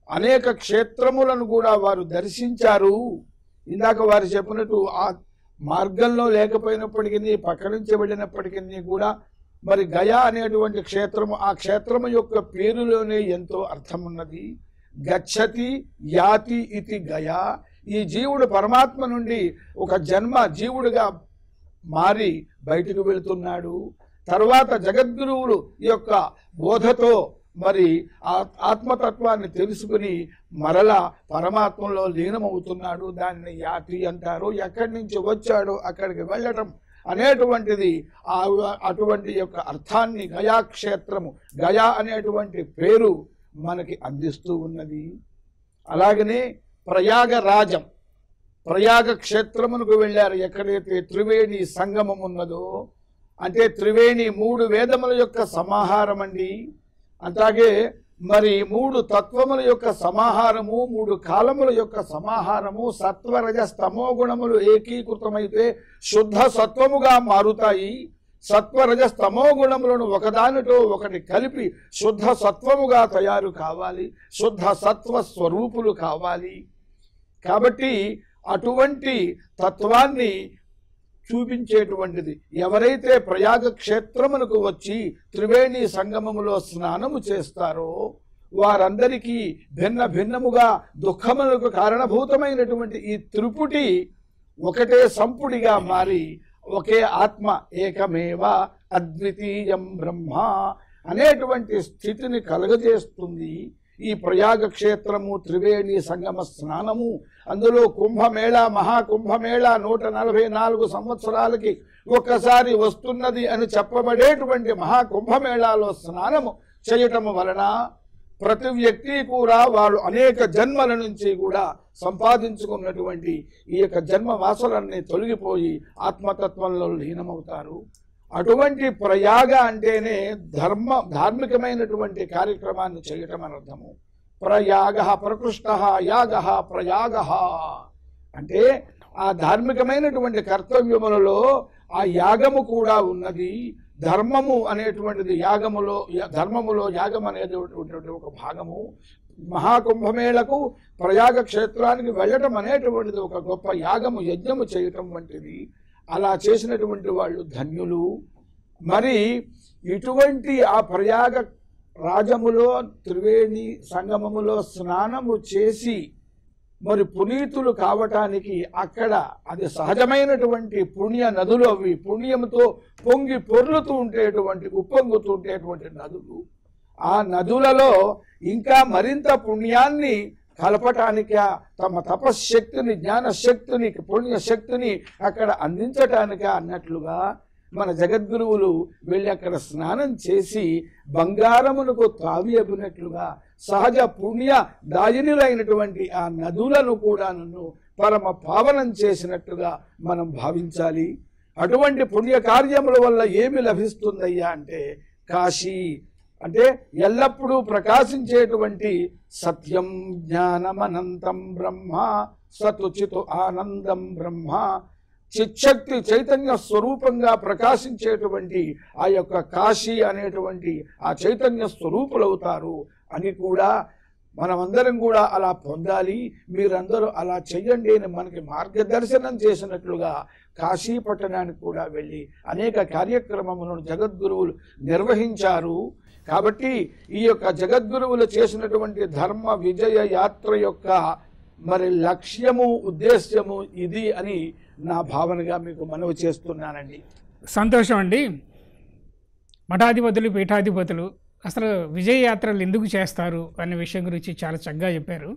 అనేక క్షేత్రములను కూడా వారు దర్శించారు. ఇందాక వారు చెప్పినట్టు ఆ మార్గంలో లేకపోయినప్పటికీ, పక్క నుంచి వెళ్ళినప్పటికీ కూడా మరి గయా అనేటువంటి క్షేత్రము, ఆ క్షేత్రము యొక్క పేరులోనే ఎంతో అర్థం ఉన్నది. గచ్చతి యాతి ఇతి గయా. ఈ జీవుడు పరమాత్మ నుండి ఒక జన్మ జీవుడుగా మారి బయటకు వెళుతున్నాడు. తర్వాత జగద్గురువులు ఈ యొక్క బోధతో మరి ఆత్మతత్వాన్ని తెలుసుకుని మరలా పరమాత్మలో లీనమవుతున్నాడు. దాన్ని యాతి అంటారు. ఎక్కడి నుంచి వచ్చాడో అక్కడికి వెళ్ళటం అనేటువంటిది అటువంటి యొక్క అర్థాన్ని గయాక్షేత్రము, గయా అనేటువంటి పేరు మనకి అందిస్తూ ఉన్నది. అలాగనే ప్రయాగరాజం, ప్రయాగ క్షేత్రమునకు వెళ్ళారు. ఎక్కడైతే త్రివేణి సంగమం ఉన్నదో, అంటే త్రివేణి 3 వేదముల యొక్క సమాహారం అండి. అలాగే మరి 3 తత్వముల యొక్క సమాహారము, 3 కాలముల యొక్క సమాహారము. సత్వరజ స్తమో గుణములు ఏకీకృతమైతే శుద్ధ సత్వముగా మారుతాయి. సత్వరజస్తమో గుణములను ఒకదానితో ఒకటి కలిపి శుద్ధ సత్వముగా తయారు కావాలి, శుద్ధ సత్వ స్వరూపులు కావాలి. కాబట్టి అటువంటి తత్వాన్ని చూపించేటువంటిది ఎవరైతే ప్రయాగ క్షేత్రమునకు వచ్చి త్రివేణి సంగమములో స్నానము చేస్తారో వారందరికీ భిన్న భిన్నముగా దుఃఖములకు కారణభూతమైనటువంటి ఈ త్రిపుటి ఒకటే సంపుడిగా మారి ఒకే ఆత్మ ఏకమేవ అద్వితీయం బ్రహ్మ అనేటువంటి స్థితిని కలగజేస్తుంది ఈ ప్రయాగ క్షేత్రము, త్రివేణి సంగమ స్నానము. అందులో కుంభమేళా, మహాకుంభమేళా 144 సంవత్సరాలకి ఒక్కసారి వస్తున్నది అని చెప్పబడేటువంటి మహాకుంభమేళాలో స్నానము చేయటము వలన ప్రతి వ్యక్తి కూడా వాళ్ళు అనేక జన్మల నుంచి కూడా సంపాదించుకున్నటువంటి ఈ యొక్క జన్మ వాసనలన్నీ తొలగిపోయి ఆత్మతత్వంలో లీనమవుతారు. అటువంటి ప్రయాగ అంటేనే ధార్మికమైనటువంటి కార్యక్రమాన్ని చేయటం అని అర్థము. ప్రయాగ ప్రకృష్ట యాగ ప్రయాగ అంటే ఆ ధార్మికమైనటువంటి కర్తవ్యములలో ఆ యాగము కూడా ఉన్నది. ధర్మము అనేటువంటిది ధర్మములో యాగం అనేటువంటి ఒక భాగము. మహాకుంభమేళకు ప్రయాగ క్షేత్రానికి వెళ్ళటం అనేటువంటిది ఒక గొప్ప యాగము, యజ్ఞము చేయటం వంటిది. అలా చేసినటువంటి వాళ్ళు ధన్యులు. మరి ఇటువంటి ఆ ప్రయాగ రాజములో త్రివేణి సంగమములో స్నానము చేసి మరి పునీతులు కావటానికి అక్కడ అది సహజమైనటువంటి పుణ్య నదులు, అవి పుణ్యముతో పొంగి పొర్లుతూ ఉండేటువంటి ఉప్పొంగుతూ ఉండేటువంటి నదులు. ఆ నదులలో ఇంకా మరింత పుణ్యాన్ని కలపటానిక, తమ తపశ్శక్తిని, జ్ఞానశక్తిని, పుణ్యశక్తిని అక్కడ అందించటానిక అన్నట్లుగా మన జగద్గురువులు వెళ్ళి అక్కడ స్నానం చేసి బంగారమునకు తావి అభినట్లుగా సహజ పుణ్య దాయినులైనటువంటి ఆ నదులను కూడా నన్ను పరమ పావనం చేసినట్టుగా మనం భావించాలి. అటువంటి పుణ్యకార్యముల వల్ల ఏమి లభిస్తుందయ్యా అంటే కాశీ అంటే ఎల్లప్పుడూ ప్రకాశించేటువంటి సత్యం జ్ఞానమనంతం బ్రహ్మ సతుచితు ఆనందం బ్రహ్మ చిచ్చక్తి చైతన్య స్వరూపంగా ప్రకాశించేటువంటి ఆ యొక్క కాశీ అనేటువంటి ఆ చైతన్య స్వరూపులవుతారు అని కూడా మనమందరం కూడా అలా పొందాలి. మీరందరూ అలా చెయ్యండి అని మనకి మార్గదర్శనం చేసినట్లుగా కాశీ పట్టణానికి కూడా వెళ్ళి అనేక కార్యక్రమములను జగద్గురువులు నిర్వహించారు. కాబట్టి ఈ యొక్క జగద్గురువులు చేసినటువంటి ధర్మ విజయ యాత్ర యొక్క మరి లక్ష్యము, ఉద్దేశ్యము ఇది అని నా భావనగా మీకు మనవి చేస్తున్నానండి. సంతోషం అండి. మఠాధిపతులు, పీఠాధిపతులు అసలు విజయయాత్రలు ఎందుకు చేస్తారు అనే విషయం గురించి చాలా చక్కగా చెప్పారు.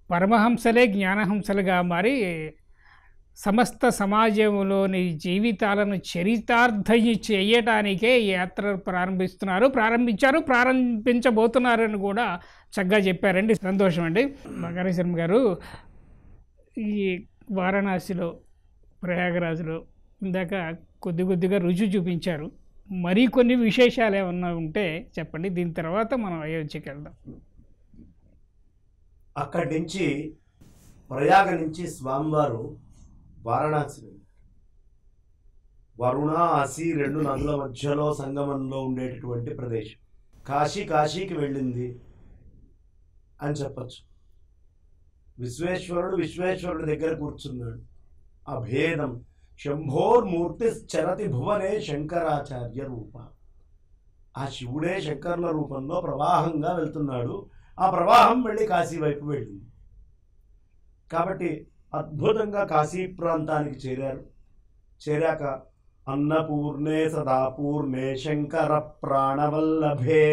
పరమహంసలే జ్ఞానహంసలుగా మారి సమస్త సమాజంలోని జీవితాలను చరితార్థం చేయటానికే ఈ యాత్ర ప్రారంభించబోతున్నారు అని కూడా చక్కగా చెప్పారండి. సంతోషం అండి. బంగారం శర్మ గారు, ఈ వారణాసిలో, ప్రయాగరాజ్లో ఇందాక కొద్దిగా రుచి చూపించారు. మరికొన్ని విశేషాలు ఏమన్నా ఉంటే చెప్పండి. దీని తర్వాత మనం అయోధ్యకి వెళ్దాం. అక్కడి నుంచి ప్రయాగ నుంచి స్వామివారు వారణాసి, వరుణ, అసి 2 నదుల మధ్యలో సంగమంలో ఉండేటటువంటి ప్రదేశం. కాశీకి వెళ్ళింది అని చెప్పచ్చు. విశ్వేశ్వరుడు దగ్గర కూర్చున్నాడు. అభేదం శంభోర్మూర్తి చరతి భువనే శంకరాచార్య రూప. ఆ శివుడే శంకరుల రూపంలో ప్రవాహంగా వెళ్తున్నాడు. ఆ ప్రవాహం వెళ్ళి కాశీ వైపు వెళ్ళింది. కాబట్టి అద్భుతంగా కాశీ ప్రాంతానికి చేరాక అన్నపూర్ణే సదాపూర్ణే శంకర ప్రాణవల్లభే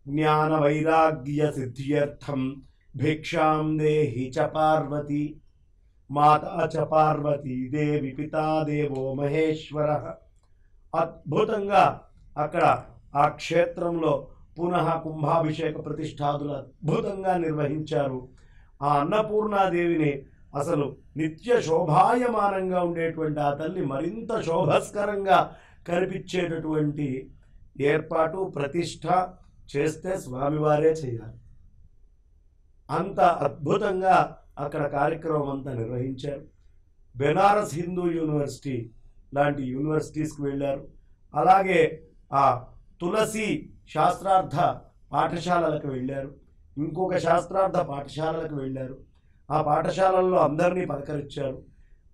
జ్ఞాన వైరాగ్య సిద్ధ్యర్థం భిక్షాం దేహి చ పార్వతి మాతా చ పార్వతీ దేవి పితా దేవో మహేశ్వర. అద్భుతంగా అక్కడ ఆ క్షేత్రంలో పునః కుంభాభిషేక ప్రతిష్ఠాదులు అద్భుతంగా నిర్వహించారు. ఆ అన్నపూర్ణాదేవిని అసలు నిత్య శోభాయమానంగా ఉండేటువంటి ఆ తల్లి మరింత శోభస్కరంగా కనిపించేటటువంటి ఏర్పాటు, ప్రతిష్ఠ చేస్తే స్వామివారే చేయాలి. అంత అద్భుతంగా అక్కడ కార్యక్రమం అంతా నిర్వహించారు. బెనారస్ హిందూ యూనివర్సిటీ లాంటి యూనివర్సిటీస్కి వెళ్ళారు. అలాగే ఆ తులసి శాస్త్రార్థ పాఠశాలలకు వెళ్ళారు, ఇంకొక శాస్త్రార్థ పాఠశాలలకు వెళ్ళారు. ఆ పాఠశాలల్లో అందరినీ పలకరించారు.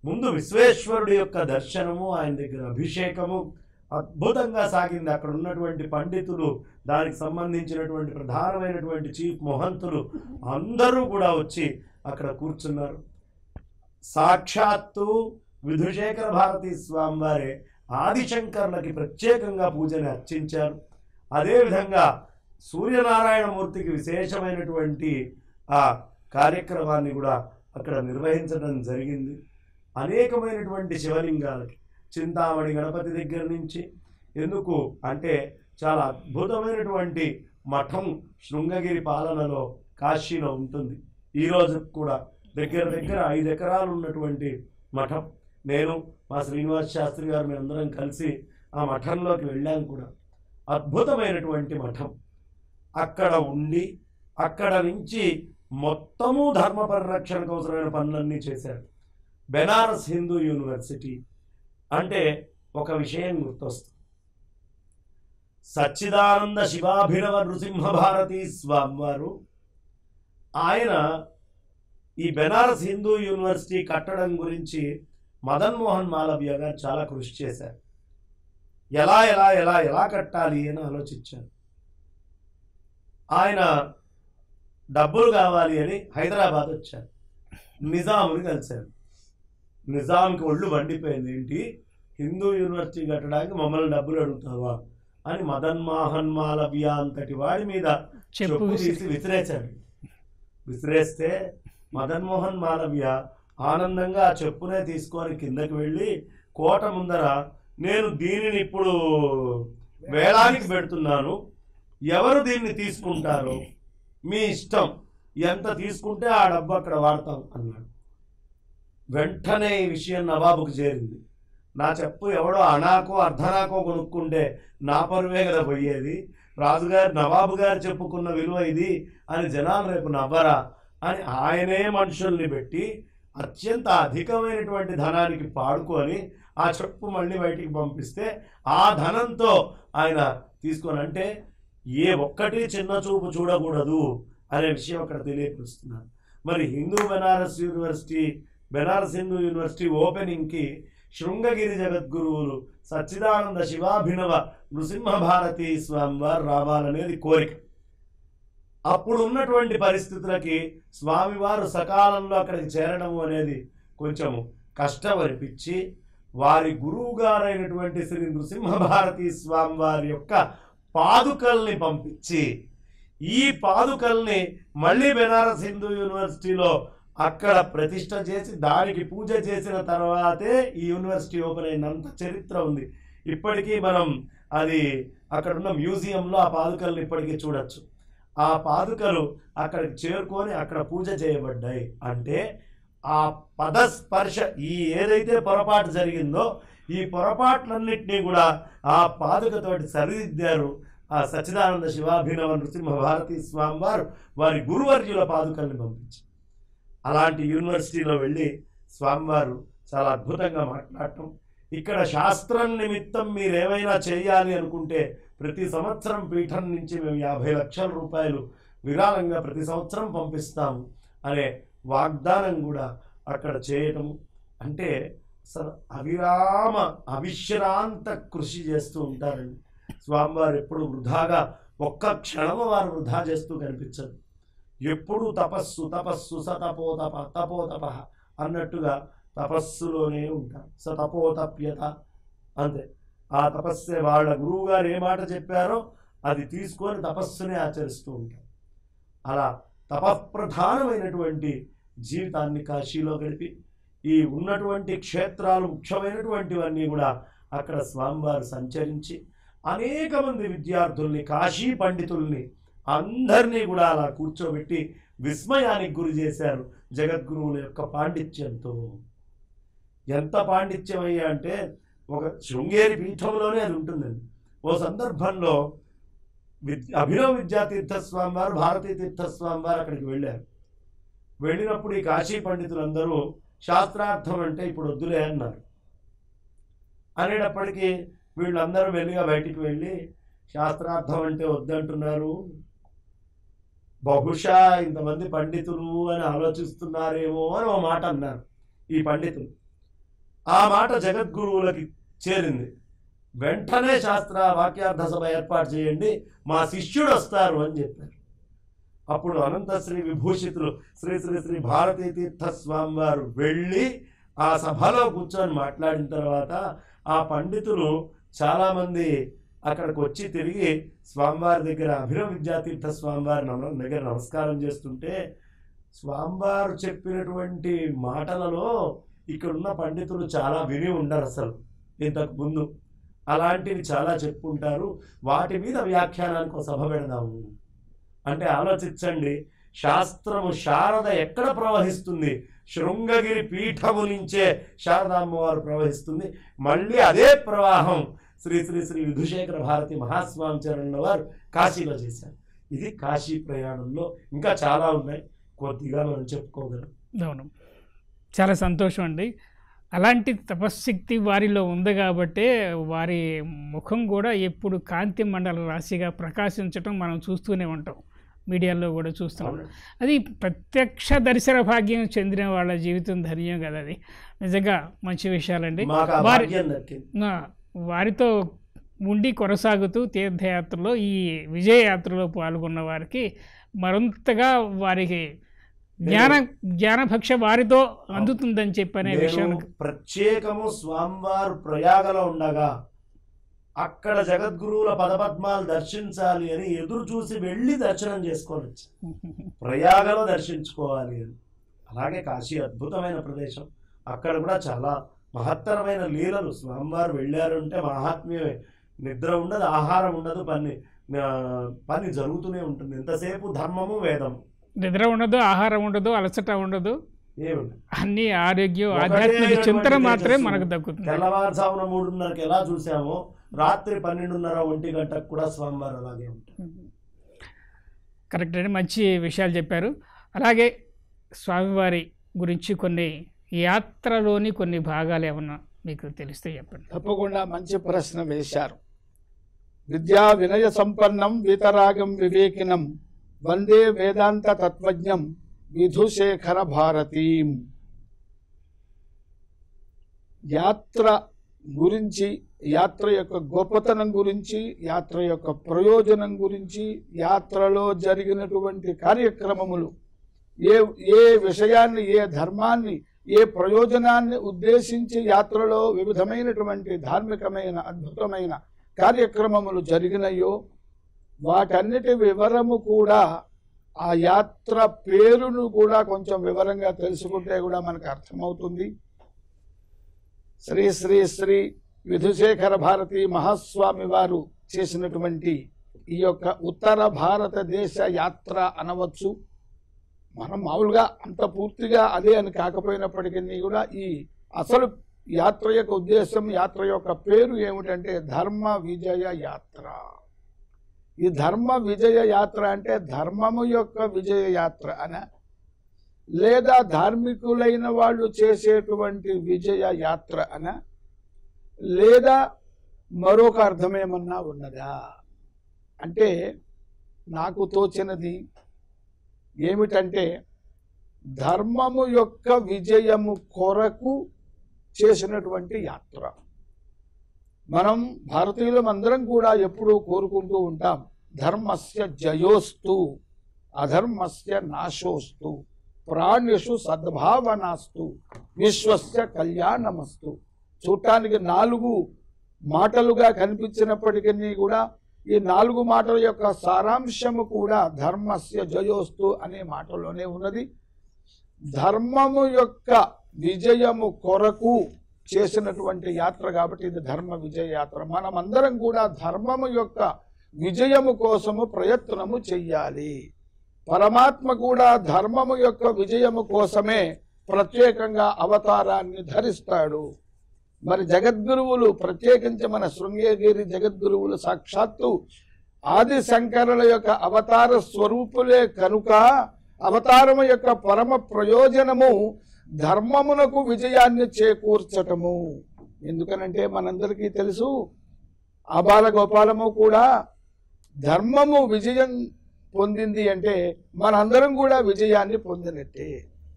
ముందు విశ్వేశ్వరుడి యొక్క దర్శనము, ఆయన దగ్గర అభిషేకము అద్భుతంగా సాగింది. అక్కడ ఉన్నటువంటి పండితులు, దానికి సంబంధించినటువంటి ప్రధానమైనటువంటి చీఫ్ మొహంతులు అందరూ కూడా వచ్చి అక్కడ కూర్చున్నారు. సాక్షాత్తు విధుశేఖర భారతీ స్వామివారే ఆదిశంకర్లకి ప్రత్యేకంగా పూజని అర్చించారు. అదేవిధంగా సూర్యనారాయణమూర్తికి విశేషమైనటువంటి ఆ కార్యక్రమాన్ని కూడా అక్కడ నిర్వహించడం జరిగింది. అనేకమైనటువంటి శివలింగాలకి చింతామణి గణపతి దగ్గర నుంచి, ఎందుకు అంటే చాలా అద్భుతమైనటువంటి మఠం శృంగగిరి పాలనలో కాశీలో ఉంటుంది. ఈరోజు కూడా దగ్గర దగ్గర 5 ఎకరాలు ఉన్నటువంటి మఠం. నేను మా శ్రీనివాస్ శాస్త్రి గారు మేమందరం కలిసి ఆ మఠంలోకి వెళ్ళాం కూడా. అద్భుతమైనటువంటి మఠం. అక్కడ ఉండి అక్కడ నుంచి మొత్తము ధర్మ పరిరక్షణకు అవసరమైన పనులన్నీ చేశారు. బెనారస్ హిందూ యూనివర్సిటీ అంటే ఒక విషయం గుర్తొస్తుంది. సచ్చిదానంద శివాభినవ నృసింహ భారతీ స్వామివారు ఆయన ఈ బెనారస్ హిందూ యూనివర్సిటీ కట్టడం గురించి మదన్ మోహన్ మాలవ్య గారు చాలా కృషి చేశారు. ఎలా ఎలా ఎలా ఎలా కట్టాలి అని ఆలోచించారు. ఆయన డబ్బులు కావాలి అని హైదరాబాద్ వచ్చారు. నిజాముని కలిశారు. నిజాంకి ఒళ్ళు వండిపోయింది. ఏంటి, హిందూ యూనివర్సిటీ కట్టడానికి మమ్మల్ని డబ్బులు అడుగుతావా అని మదన్ మోహన్ మాలవ్య అంతటి వాడి మీద చెప్పు తీసి విసిరేశాడు. విసిరేస్తే మదన్ మోహన్ మాలవ్య ఆనందంగా ఆ చెప్పునే తీసుకొని కిందకి వెళ్ళి కోట ముందర, నేను దీనిని ఇప్పుడు వేలానికి పెడుతున్నాను, ఎవరు దీన్ని తీసుకుంటారో మీ ఇష్టం, ఎంత తీసుకుంటే ఆ డబ్బు అక్కడ వాడతాం అన్నాడు. వెంటనే ఈ విషయం నవాబుకు చేరింది. నా చెప్పు ఎవడో అనాకో అర్ధనాకో కొనుక్కుంటే నా పరువే కదా పోయేది, రాజుగారు నవాబు గారు చెప్పుకున్న విలువ ఇది అని జనాలు రేపు నవ్వరా అని ఆయనే మనుషుల్ని పెట్టి అత్యంత అధికమైనటువంటి ధనానికి పాడుకొని ఆ చెప్పు మళ్ళీ బయటికి పంపిస్తే ఆ ధనంతో ఆయన తీసుకొని, అంటే ఏ ఒక్కటి చిన్న చూపు చూడకూడదు అనే విషయం అక్కడ తెలియపరుస్తున్నారు. మరి బెనారస్ హిందూ యూనివర్సిటీ ఓపెనింగ్కి శృంగగిరి జగద్గురువులు సచ్చిదానంద శివాభినవ నృసింహ భారతీ స్వామివారు రావాలనేది కోరిక. అప్పుడు ఉన్నటువంటి పరిస్థితులకి స్వామివారు సకాలంలో అక్కడికి చేరడం అనేది కొంచెం కష్టం అనిపించి వారి గురువు గారైనటువంటి శ్రీ నృసింహ భారతీ స్వామివారి యొక్క పాదుకల్ని పంపించి ఈ పాదుకల్ని మళ్ళీ బెనారస్ హిందూ యూనివర్సిటీలో అక్కడ ప్రతిష్ట చేసి దానికి పూజ చేసిన తర్వాతే ఈ యూనివర్సిటీ ఓపెన్ అయినంత చరిత్ర ఉంది. ఇప్పటికీ మనం అది అక్కడున్న మ్యూజియంలో ఆ పాదుకల్ని ఇప్పటికీ చూడొచ్చు. ఆ పాదుకలు అక్కడికి చేరుకొని అక్కడ పూజ చేయబడ్డాయి. అంటే ఆ పదస్పర్శ, ఈ ఏదైతే పొరపాటు జరిగిందో ఈ పొరపాట్లన్నింటినీ కూడా ఆ పాదుకతోటి సరిదిద్దారు. ఆ సచ్చిదానంద శివాభినవ నృసింహ భారతీ స్వామివారు వారి గురువర్యుల పాదుకల్ని పంపించి అలాంటి యూనివర్సిటీలో వెళ్ళి స్వామివారు చాలా అద్భుతంగా మాట్లాడటం. ఇక్కడ శాస్త్రం నిమిత్తం మీరు ఏమైనా చేయాలి అనుకుంటే ప్రతి సంవత్సరం పీఠం నుంచి మేము 50 లక్షల రూపాయలు విరాళంగా ప్రతి సంవత్సరం పంపిస్తాము అనే వాగ్దానం కూడా అక్కడ చేయటం. అంటే అసలు అవిశ్రాంత కృషి చేస్తూ ఉంటారండి స్వామివారు. ఎప్పుడు వృధాగా ఒక్క క్షణము వారు వృధా చేస్తూ కనిపించదు. ఎప్పుడు తపస్సు తపస్సు సతపోతప తపోతప అన్నట్టుగా తపస్సులోనే ఉంటారు. సతపోతప్యత అంతే. ఆ తపస్సే వాళ్ళ గురువు గారు ఏ మాట చెప్పారో అది తీసుకొని తపస్సునే ఆచరిస్తూ ఉంటారు. అలా తపఃప్రధానమైనటువంటి జీవితాన్ని కాశీలో గడిపి ఈ ఉన్నటువంటి క్షేత్రాలు ముఖ్యమైనటువంటివన్నీ కూడా అక్కడ స్వామివారు సంచరించి అనేక మంది విద్యార్థుల్ని, కాశీ పండితుల్ని అందరినీ కూడా అలా కూర్చోబెట్టి విస్మయానికి గురి చేశారు జగద్గురువుల యొక్క పాండిత్యంతో. ఎంత పాండిత్యం అయ్యా అంటే ఒక శృంగేరి పీఠంలోనే అది ఉంటుందండి. ఓ సందర్భంలో అభినవ విద్యాతీర్థస్వామి వారు, భారతీ తీర్థస్వామి వారు అక్కడికి వెళ్ళారు. వెళ్ళినప్పుడు ఈ కాశీ పండితులందరూ శాస్త్రార్థం అంటే ఇప్పుడు వద్దులే అన్నారు. అనేటప్పటికీ వీళ్ళందరూ మెల్లిగా బయటికి వెళ్ళి శాస్త్రార్థం అంటే వద్దంటున్నారు, బహుశా ఇంతమంది పండితులు అని ఆలోచిస్తున్నారేమో అని ఒక మాట అన్నారు ఈ పండితులు. ఆ మాట జగద్గురువులకి చేరింది. వెంటనే శాస్త్ర వాక్యార్థ సభ ఏర్పాటు చేయండి, మా శిష్యుడు వస్తారు అని చెప్పారు. అప్పుడు అనంతశ్రీ విభూషితులు శ్రీ శ్రీ శ్రీ భారతీ తీర్థ స్వామి వారు వెళ్ళి ఆ సభలో కూర్చొని మాట్లాడిన తర్వాత ఆ పండితులు చాలామంది అక్కడికి వచ్చి తిరిగి స్వామివారి దగ్గర అభినవ విద్యాతీర్థ స్వామివారి దగ్గర నమస్కారం చేస్తుంటే, స్వామివారు చెప్పినటువంటి మాటలలో ఇక్కడున్న పండితులు చాలా విని ఉండరు అసలు ఇంతకు ముందు. అలాంటివి చాలా చెప్పుకుంటారు, వాటి మీద వ్యాఖ్యానానికి ఒక సభ పెడదాము అంటే ఆలోచించండి. శాస్త్రము శారద ఎక్కడ ప్రవహిస్తుంది? శృంగగిరి పీఠము నుంచే శారదామ్మవారు ప్రవహిస్తుంది. మళ్ళీ అదే ప్రవాహం శ్రీ శ్రీ శ్రీ విధుశేఖర భారతి మహాస్వామి చరణుల వారు కాశీలో చేశారు. ఇది కాశీ ప్రయాణంలో ఇంకా చాలా ఉన్నాయి, కొద్దిగా మనం చెప్పుకోగలం. అవును, చాలా సంతోషం అండి. అలాంటి తపశ్శక్తి వారిలో ఉంది కాబట్టే వారి ముఖం కూడా ఎప్పుడు కాంతి మండల రాశిగా ప్రకాశించటం మనం చూస్తూనే ఉంటాం, మీడియాలో కూడా చూస్తున్నాం. అది ప్రత్యక్ష దర్శన భాగ్యం చెందిన వాళ్ళ జీవితం ధన్యం కదా, అది నిజంగా మంచి విషయాలండి. వారితో ఉండి కొనసాగుతూ తీర్థయాత్రలో ఈ విజయయాత్రలో పాల్గొన్న వారికి మరింతగా వారికి జ్ఞానభక్ష వారితో అందుతుందని చెప్పనే విషయం. ప్రత్యేకము స్వామివారు ప్రయాగలో ఉండగా అక్కడ జగద్గురువుల పదపద్మాలు దర్శించాలి అని ఎదురు చూసి వెళ్ళి దర్శనం చేసుకోవచ్చు, ప్రయాగలో దర్శించుకోవాలి అని. అలాగే కాశీ అద్భుతమైన ప్రదేశం, అక్కడ కూడా చాలా మహత్తరమైన లీలలు. స్వామివారు వెళ్ళారు అంటే మహాత్మ్యమే. నిద్ర ఉండదు, ఆహారం ఉండదు, పని జరుగుతూనే ఉంటుంది. ఎంతసేపు ధర్మము వేదము. నిద్ర ఉండదు, ఆహారం ఉండదు, అలసట ఉండదు, అన్ని ఆరోగ్యం ఆధ్యాత్మిక చింతన మాత్రమే మనకు దక్కుతుంది. తెల్లవారుజామున 3:30కి ఎలా చూసామో రాత్రి 12:30, 1 గంటకు కూడా స్వామివారు అలాగే ఉంటారు. కరెక్ట్ అండి, మంచి విషయాలు చెప్పారు. అలాగే స్వామివారి గురించి కొన్ని యాత్రలోని కొన్ని భాగాలు ఏమన్నా మీకు తెలిస్తే చెప్పండి. తప్పకుండా మంచి ప్రశ్న వేశారు. విద్యా వినయ సంపన్నం వీతరాగం వివేకినం వందే వేదాంత తత్వజ్ఞం విధుశేఖర భారతీం. యాత్ర గురించి, యాత్ర యొక్క గొప్పతనం గురించి, యాత్ర యొక్క ప్రయోజనం గురించి, యాత్రలో జరిగినటువంటి కార్యక్రమములు, ఏ విషయాన్ని, ఏ ధర్మాన్ని, ఏ ప్రయోజనాన్ని ఉద్దేశించి యాత్రలో వివిధమైనటువంటి ధార్మికమైన అద్భుతమైన కార్యక్రమములు జరిగినాయో వాటన్నిటి వివరము కూడా, ఆ యాత్ర పేరును కూడా కొంచెం వివరంగా తెలుసుకుంటే కూడా మనకు అర్థమవుతుంది. శ్రీ శ్రీ శ్రీ విధుశేఖర భారతి మహాస్వామి వారు చేసినటువంటి ఈ యొక్క ఉత్తర భారతదేశ యాత్ర అనవచ్చు. మనం మామూలుగా అంత పూర్తిగా అదే అని కాకపోయినప్పటికీ కూడా ఈ అసలు యాత్ర యొక్క ఉద్దేశం, యాత్ర యొక్క పేరు ఏమిటంటే ధర్మ విజయ యాత్ర. ఈ ధర్మ విజయ యాత్ర అంటే ధర్మము యొక్క విజయ యాత్ర అన, లేదా ధార్మికులైన వాళ్ళు చేసేటువంటి విజయ యాత్ర అన, లేదా మరొక అర్థమేమన్నా ఉన్నదా అంటే నాకు తోచినది ఏమిటంటే ధర్మము యొక్క విజయము కొరకు చేసినటువంటి యాత్ర. మనం భారతీయులం అందరం కూడా ఎప్పుడూ కోరుకుంటూ ఉంటాం, ధర్మస్య జయోస్తు అధర్మస్య నాశోస్తు ప్రాణ్యషు సద్భావనాస్తు విశ్వస్య కళ్యాణమస్తు. చూడటానికి 4 మాటలుగా కనిపించినప్పటికీ కూడా ఈ 4 మాటల యొక్క సారాంశము కూడా ధర్మస్య జయోస్తు అనే మాటలోనే ఉన్నది. ధర్మము యొక్క విజయము కొరకు చేసినటువంటి యాత్ర కాబట్టి ఇది ధర్మ విజయ యాత్ర. మనమందరం కూడా ధర్మము యొక్క విజయము కోసము ప్రయత్నము చెయ్యాలి. పరమాత్మ కూడా ధర్మము యొక్క విజయము కోసమే ప్రత్యేకంగా అవతారాన్ని ధరిస్తాడు. మరి జగద్గురువులు, ప్రత్యేకించి మన శృంగగిరి జగద్గురువులు సాక్షాత్తు ఆది శంకరుల యొక్క అవతార స్వరూపులే కనుక అవతారము యొక్క పరమ ప్రయోజనము ధర్మమునకు విజయాన్ని చేకూర్చటము. ఎందుకనంటే మనందరికీ తెలుసు, ఆబాల గోపాలము కూడా ధర్మము విజయం పొందింది అంటే మనందరం కూడా విజయాన్ని పొందినట్టే.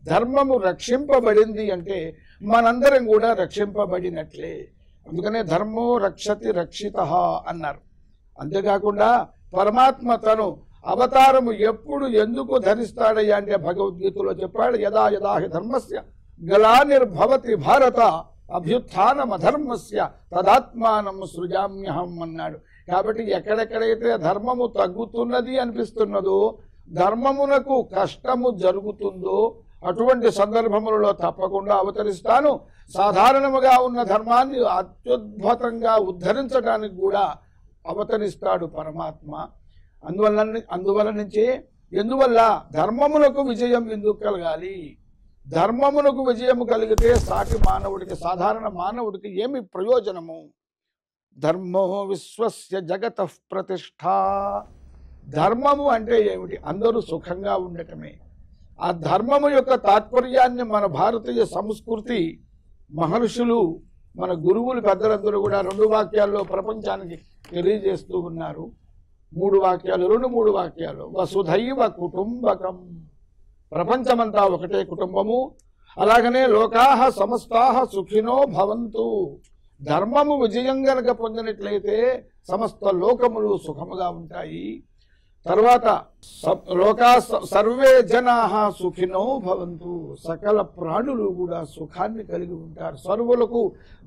ధర్మము రక్షింపబడింది అంటే మనందరం కూడా రక్షింపబడినట్లే. అందుకనే ధర్మో రక్షతి రక్షిత అన్నారు. అంతేకాకుండా పరమాత్మ తను అవతారము ఎప్పుడు ఎందుకు ధరిస్తాడయ్యా అంటే భగవద్గీతలో చెప్పాడు, యదా యదా హి ధర్మస్య గ్లానిర్భవతి భారత అభ్యుత్థానమధర్మస్య తదాత్మానం సృజామ్యహం అన్నాడు. కాబట్టి ఎక్కడెక్కడైతే ధర్మము తగ్గుతున్నది అనిపిస్తున్నదో, ధర్మమునకు కష్టము జరుగుతుందో అటువంటి సందర్భములలో తప్పకుండా అవతరిస్తాను. సాధారణముగా ఉన్న ధర్మాన్ని అత్యద్భుతంగా ఉద్ధరించడానికి కూడా అవతరిస్తాడు పరమాత్మ. ఎందువల్ల ధర్మమునకు విజయం ఎందుకు కలగాలి? ధర్మమునకు విజయము కలిగితే సాటి మానవుడికి, సాధారణ మానవుడికి ఏమి ప్రయోజనము? ధర్మో విశ్వస్య జగతః ప్రతిష్ఠ. ధర్మము అంటే ఏమిటి? అందరూ సుఖంగా ఉండటమే. ఆ ధర్మము యొక్క తాత్పర్యాన్ని మన భారతీయ సంస్కృతి, మహర్షులు, మన గురువులు, పెద్దలందరూ కూడా 2 వాక్యాల్లో ప్రపంచానికి తెలియజేస్తూ ఉన్నారు. 3 వాక్యాలు, 2-3 వాక్యాలు. వసుధైవ కుటుంబకం, ప్రపంచమంతా ఒకటే కుటుంబము. అలాగనే లోకాహ సమస్తాహ సుఖినో భవంతు. ధర్మము విజయం గనక పొందినట్లయితే సమస్త లోకములు సుఖముగా ఉంటాయి. తర్వాత లోకా సర్వే జనాహ సుఖినో భవంతు. సకల ప్రాణులు కూడా సుఖాన్ని కలిగి ఉంటారు. సర్వులకు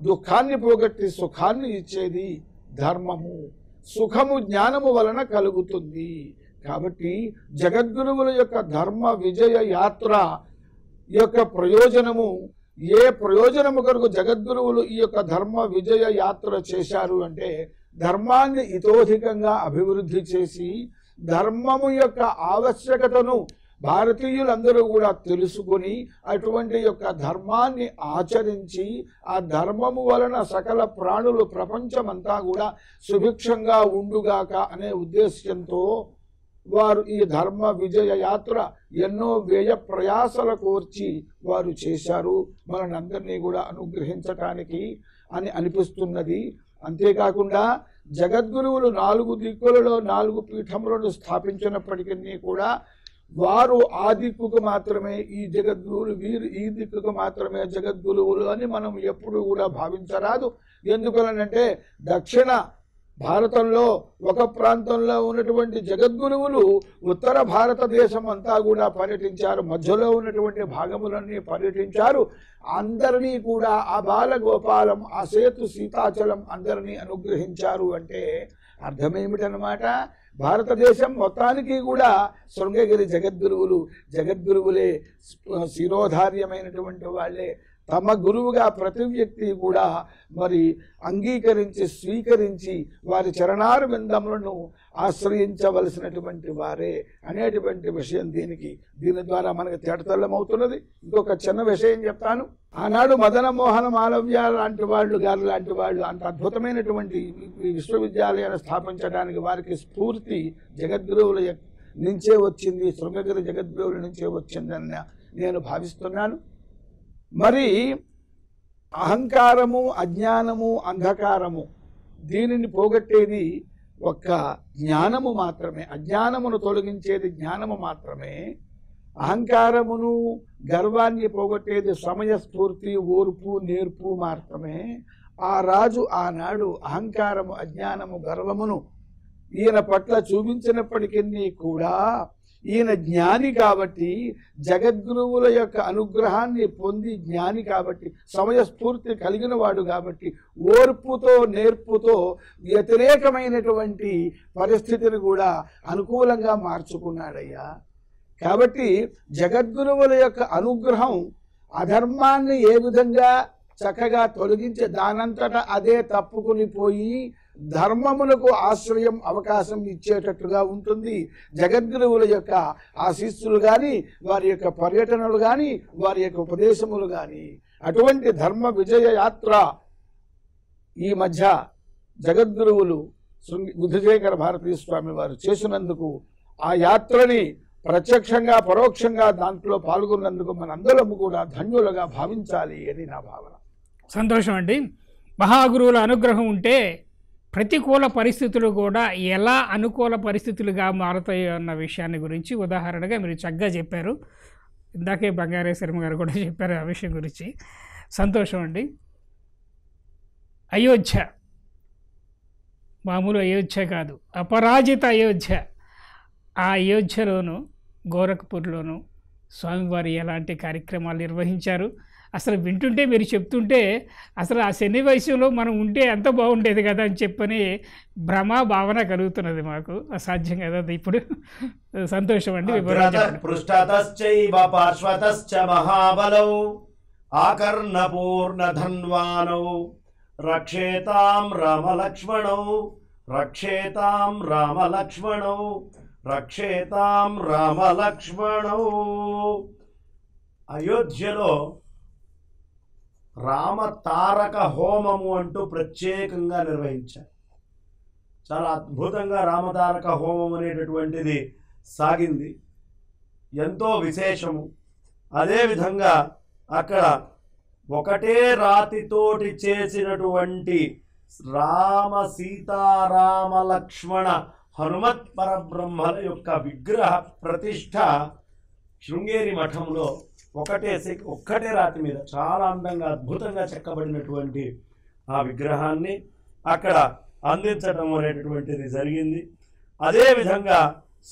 దుఃఖాన్ని పోగొట్టి సుఖాన్ని ఇచ్చేది ధర్మము. సుఖము జ్ఞానము వలన కలుగుతుంది. కాబట్టి జగద్గురువుల యొక్క ధర్మ విజయ యాత్ర యొక్క ప్రయోజనము, ఏ ప్రయోజనము కొరకు జగద్గురువులు ఈ యొక్క ధర్మ విజయ యాత్ర చేశారు అంటే ధర్మాన్ని ఇతోధికంగా అభివృద్ధి చేసి ధర్మము యొక్క ఆవశ్యకతను భారతీయులందరూ కూడా తెలుసుకొని అటువంటి యొక్క ధర్మాన్ని ఆచరించి ఆ ధర్మము వలన సకల ప్రాణులు, ప్రపంచమంతా కూడా సుభిక్షంగా ఉండుగాక అనే ఉద్దేశ్యంతో వారు ఈ ధర్మ విజయ యాత్ర ఎన్నో వ్యయ ప్రయాసల కోర్చి వారు చేశారు. మనందరినీ కూడా అనుగ్రహించటానికి అని అనిపిస్తున్నది. అంతేకాకుండా జగద్గురువులు 4 దిక్కులలో 4 పీఠములను స్థాపించినప్పటికీ కూడా వారు ఆ దిక్కుకు మాత్రమే ఈ జగద్గురువులు, వీరు ఈ దిక్కుకు మాత్రమే జగద్గురువులు అని మనం ఎప్పుడు కూడా భావించరాదు. ఎందుకనంటే దక్షిణ భారతంలో ఒక ప్రాంతంలో ఉన్నటువంటి జగద్గురువులు ఉత్తర భారతదేశం అంతా కూడా పర్యటించారు. మధ్యలో ఉన్నటువంటి భాగములన్నీ పర్యటించారు. అందరినీ కూడా ఆ బాలగోపాలం, ఆ సేతు సీతాచలం అందరినీ అనుగ్రహించారు. అంటే అర్థమేమిటనమాట? భారతదేశం మొత్తానికి కూడా శృంగగిరి జగద్గురువులే శిరోధార్యమైనటువంటి వాళ్ళే. తమ గురువుగా ప్రతి వ్యక్తి కూడా మరి అంగీకరించి స్వీకరించి వారి చరణారు విందములను ఆశ్రయించవలసినటువంటి వారే అనేటువంటి విషయం దీని ద్వారా మనకు తేటతెల్లమవుతున్నది. ఇంకొక చిన్న విషయం చెప్తాను. ఆనాడు మదన మోహన మాలవ్య లాంటి వాళ్ళు, గారు లాంటి వాళ్ళు అంత అద్భుతమైనటువంటి విశ్వవిద్యాలయాన్ని స్థాపించడానికి వారికి స్ఫూర్తి జగద్గురువుల నుంచే వచ్చింది, శృంగగిరి జగద్గురువుల నుంచే వచ్చిందని నేను భావిస్తున్నాను. మరి అహంకారము, అజ్ఞానము, అంధకారము దీనిని పోగొట్టేది ఒక్క జ్ఞానము మాత్రమే. అజ్ఞానమును తొలగించేది జ్ఞానము మాత్రమే. అహంకారమును, గర్వాన్ని పోగొట్టేది సమయస్ఫూర్తి, ఓర్పు, నేర్పు మాత్రమే. ఆ రాజు ఆనాడు అహంకారము, అజ్ఞానము, గర్వమును ఈయన పట్ల చూపించినప్పటికీ కూడా ఈయన జ్ఞాని కాబట్టి, జగద్గురువుల యొక్క అనుగ్రహాన్ని పొంది జ్ఞాని కాబట్టి, సమయస్ఫూర్తి కలిగిన వాడు కాబట్టి ఓర్పుతో, నేర్పుతో వ్యతిరేకమైనటువంటి పరిస్థితిని కూడా అనుకూలంగా మార్చుకున్నాడయ్యా. కాబట్టి జగద్గురువుల యొక్క అనుగ్రహం అధర్మాన్ని ఏ విధంగా చక్కగా తొలగించి దానంతటా అదే తప్పుకుని పోయి ధర్మములకు ఆశ్రయం, అవకాశం ఇచ్చేటట్టుగా ఉంటుంది. జగద్గురువుల యొక్క ఆశీస్సులు కానీ, వారి యొక్క పర్యటనలు కానీ, వారి యొక్క ఉపదేశములు కానీ, అటువంటి ధర్మ విజయ యాత్ర ఈ మధ్య జగద్గురువులు బుద్ధశేఖర భారతీ స్వామి వారు చేసినందుకు, ఆ యాత్రని ప్రత్యక్షంగా పరోక్షంగా దాంట్లో పాల్గొన్నందుకు మనందరము కూడా ధన్యులుగా భావించాలి అని నా భావన. సంతోషం అండి. మహాగురువుల అనుగ్రహం ఉంటే ప్రతికూల పరిస్థితులు కూడా ఎలా అనుకూల పరిస్థితులుగా మారుతాయో అన్న విషయాన్ని గురించి ఉదాహరణగా మీరు చక్కగా చెప్పారు. ఇందాకే బంగారే శర్మ గారు కూడా చెప్పారు ఆ విషయం గురించి. సంతోషం అండి. అయోధ్య మామూలు అయోధ్య కాదు, అపరాజిత అయోధ్య. ఆ అయోధ్యలోను గోరఖ్పూర్లోను స్వామివారి ఎలాంటి కార్యక్రమాలు నిర్వహించారు. అసలు వింటుంటే మీరు చెప్తుంటే అసలు ఆ శని వయసులో మనం ఉంటే ఎంత బాగుండేది కదా అని చెప్పని భ్రమ భావన కలుగుతున్నది మాకు. అసాధ్యం కదా అది ఇప్పుడు. సంతోషం అండి. పృష్ఠతశ్చైవ పార్శ్వతశ్చ మహాబలౌ ఆకర్ణపూర్ణధన్వానౌ రక్షేతాం రామలక్ష్మణౌ రక్షేతాం రామలక్ష్మణౌ రక్షేతాం రామలక్ష్మణౌ. అయోధ్యలో రామతారక హోమము అంటూ ప్రత్యేకంగా నిర్వహించారు. చాలా అద్భుతంగా రామతారక హోమం అనేటటువంటిది సాగింది, ఎంతో విశేషము. అదేవిధంగా అక్కడ ఒకటే రాతితోటి చేసినటువంటి రామ సీతారామ లక్ష్మణ హనుమత్ పరబ్రహ్మల యొక్క విగ్రహ ప్రతిష్ఠ శృంగేరి మఠంలో ఒక్కటే రాతి మీద చాలా అందంగా అద్భుతంగా చెక్కబడినటువంటి ఆ విగ్రహాన్ని అక్కడ అందించడం అనేటటువంటిది జరిగింది. అదేవిధంగా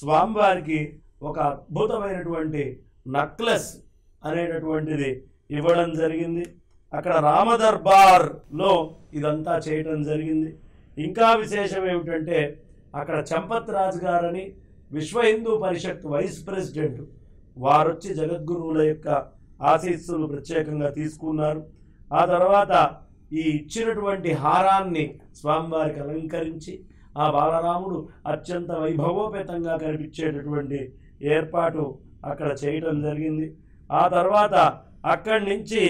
స్వామివారికి ఒక అద్భుతమైనటువంటి నక్లెస్ అనేటటువంటిది ఇవ్వడం జరిగింది. అక్కడ రామదర్బార్లో ఇదంతా చేయడం జరిగింది. ఇంకా విశేషం ఏమిటంటే అక్కడ చంపత్ రాజు గారని విశ్వ హిందూ పరిషత్ వైస్ ప్రెసిడెంట్ వారొచ్చి జగద్గురువుల యొక్క ఆశీస్సులు ప్రత్యేకంగా తీసుకున్నారు. ఆ తర్వాత ఈ ఇచ్చినటువంటి హారాన్ని స్వామివారికి అలంకరించి ఆ బాలరాముడు అత్యంత వైభవోపేతంగా కనిపించేటటువంటి ఏర్పాటు అక్కడ చేయటం జరిగింది. ఆ తర్వాత అక్కడి నుంచి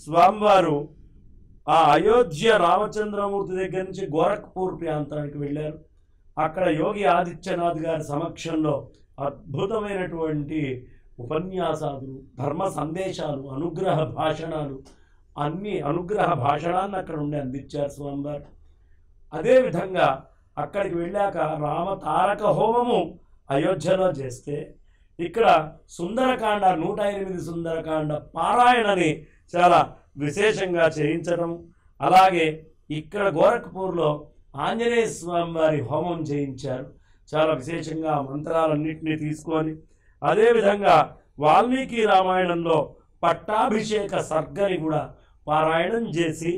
స్వామివారు ఆ అయోధ్య రామచంద్రమూర్తి దగ్గర నుంచి గోరఖ్పూర్ ప్రాంతానికి వెళ్ళారు. అక్కడ యోగి ఆదిత్యనాథ్ గారి సమక్షంలో అద్భుతమైనటువంటి ఉపన్యాసాలు, ధర్మ సందేశాలు, అనుగ్రహ భాషణాలు, అన్ని అనుగ్రహ భాషణాన్ని అక్కడ ఉండి అందించారు స్వామివారు. అదేవిధంగా అక్కడికి వెళ్ళాక రామ తారక హోమము అయోధ్యలో చేస్తే ఇక్కడ సుందరకాండ 108 సుందరకాండ పారాయణని చాలా విశేషంగా చేయించడం, అలాగే ఇక్కడ గోరఖ్పూర్లో ఆంజనేయ స్వామి వారి హోమం చేయించారు చాలా విశేషంగా మంత్రాలన్నింటినీ తీసుకొని. అదేవిధంగా వాల్మీకి రామాయణంలో పట్టాభిషేక సర్గని కూడా పారాయణం చేసి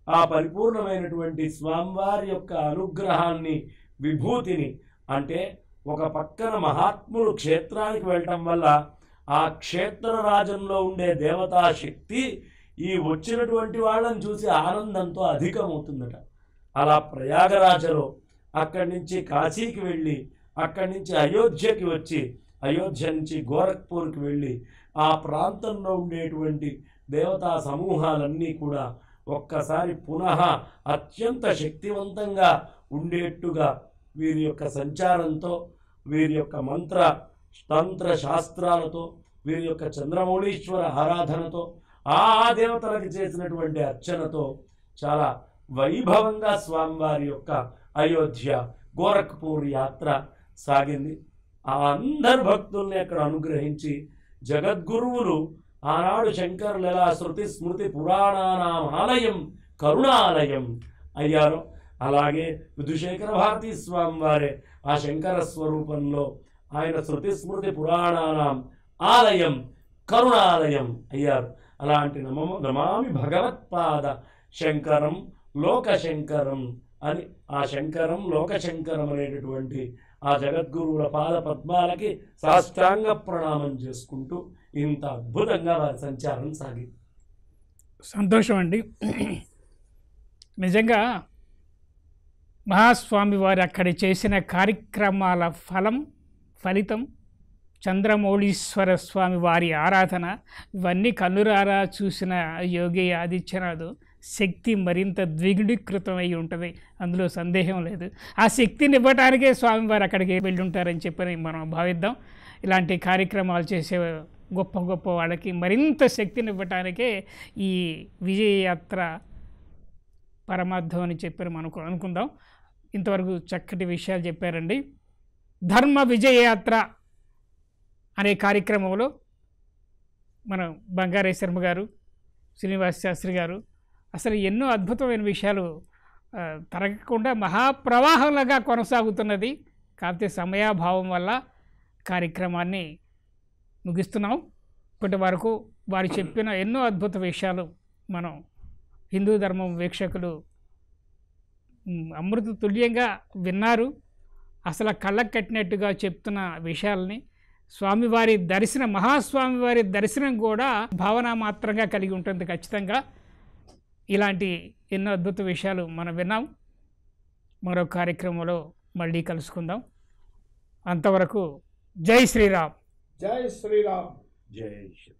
ఆ పరిపూర్ణమైనటువంటి స్వామివారి యొక్క అనుగ్రహాన్ని, విభూతిని, అంటే ఒక పక్కన మహాత్ములు క్షేత్రానికి వెళ్ళటం వల్ల ఆ క్షేత్ర రాజంలో ఉండే దేవతా శక్తి ఈ వచ్చినటువంటి వాళ్ళని చూసి ఆనందంతో అధికమవుతుందట. అలా ప్రయాగరాజలో అక్కడి నుంచి కాశీకి వెళ్ళి అక్కడి నుంచి అయోధ్యకి వచ్చి అయోధ్య నుంచి గోరఖ్పూర్కి వెళ్ళి ఆ ప్రాంతంలో ఉండేటువంటి దేవతా సమూహాలన్నీ కూడా ఒక్కసారి పునః అత్యంత శక్తివంతంగా ఉండేట్టుగా వీరి యొక్క సంచారంతో, వీరి యొక్క మంత్ర తంత్ర శాస్త్రాలతో, వీరి యొక్క చంద్రమౌళీశ్వర ఆరాధనతో, ఆ దేవతలకు చేసినటువంటి అర్చనతో చాలా వైభవంగా స్వామివారి యొక్క అయోధ్య గోరఖ్పూర్ యాత్ర సాగింది. ఆ అందరు భక్తుల్ని అక్కడ అనుగ్రహించి జగద్గురువులు ఆనాడు శంకరులు ఎలా శృతి స్మృతి పురాణానాం ఆలయం కరుణాలయం అయ్యారో అలాగే విధుశేఖర భారతీ స్వామి వారే ఆ శంకర స్వరూపంలో ఆయన శృతి స్మృతి పురాణానాం ఆలయం కరుణాలయం అయ్యారు. అలాంటి నమామి భగవత్పాద శంకరం లోకశంకరం అని ఆ శంకరం లోకశంకరం అనేటటువంటి ఆ జగద్గురువుల పాద పద్మాలకి సాష్టాంగ ప్రణామం చేసుకుంటూ ఇంత అద్భుతంగా వారి సంచారం సాగింది. సంతోషం అండి. నిజంగా మహాస్వామి వారు అక్కడ చేసిన కార్యక్రమాల ఫలితం చంద్రమౌళీశ్వర స్వామి వారి ఆరాధన ఇవన్నీ కన్నురారా చూసిన యోగి ఆదిత్యనాథ్ శక్తి మరింత ద్విగుణీకృతమై ఉంటుంది, అందులో సందేహం లేదు. ఆ శక్తిని ఇవ్వటానికే స్వామివారు అక్కడికి వెళ్ళి ఉంటారని చెప్పని మనం భావిద్దాం. ఇలాంటి కార్యక్రమాలు చేసే గొప్ప గొప్ప వాళ్ళకి మరింత శక్తిని ఇవ్వటానికే ఈ విజయయాత్ర పరమార్థం అని చెప్పి మనం అనుకుందాం. ఇంతవరకు చక్కటి విషయాలు చెప్పారండి. ధర్మ విజయయాత్ర అనే కార్యక్రమంలో మన బంగారే శర్మ గారు, శ్రీనివాస శాస్త్రి గారు అసలు ఎన్నో అద్భుతమైన విషయాలు తరగకుండా మహాప్రవాహంలాగా కొనసాగుతున్నది. కాకపోతే సమయాభావం వల్ల కార్యక్రమాన్ని ముగిస్తున్నాం. ఇప్పటి వరకు వారు చెప్పిన ఎన్నో అద్భుత విషయాలు మనం హిందూ ధర్మం వీక్షకులు అమృత తుల్యంగా విన్నారు. అసలు కళ్ళకు కట్టినట్టుగా చెప్తున్న విషయాలని స్వామివారి దర్శనం, మహాస్వామివారి దర్శనం కూడా భావన మాత్రంగా కలిగి ఉంటుంది. ఖచ్చితంగా ఇలాంటి ఎన్నో అద్భుత విషయాలు మనం విన్నాం. మరో కార్యక్రమంలో మళ్ళీ కలుసుకుందాం. అంతవరకు జై శ్రీరామ్. జై శ్రీరామ్. జై శ్రీ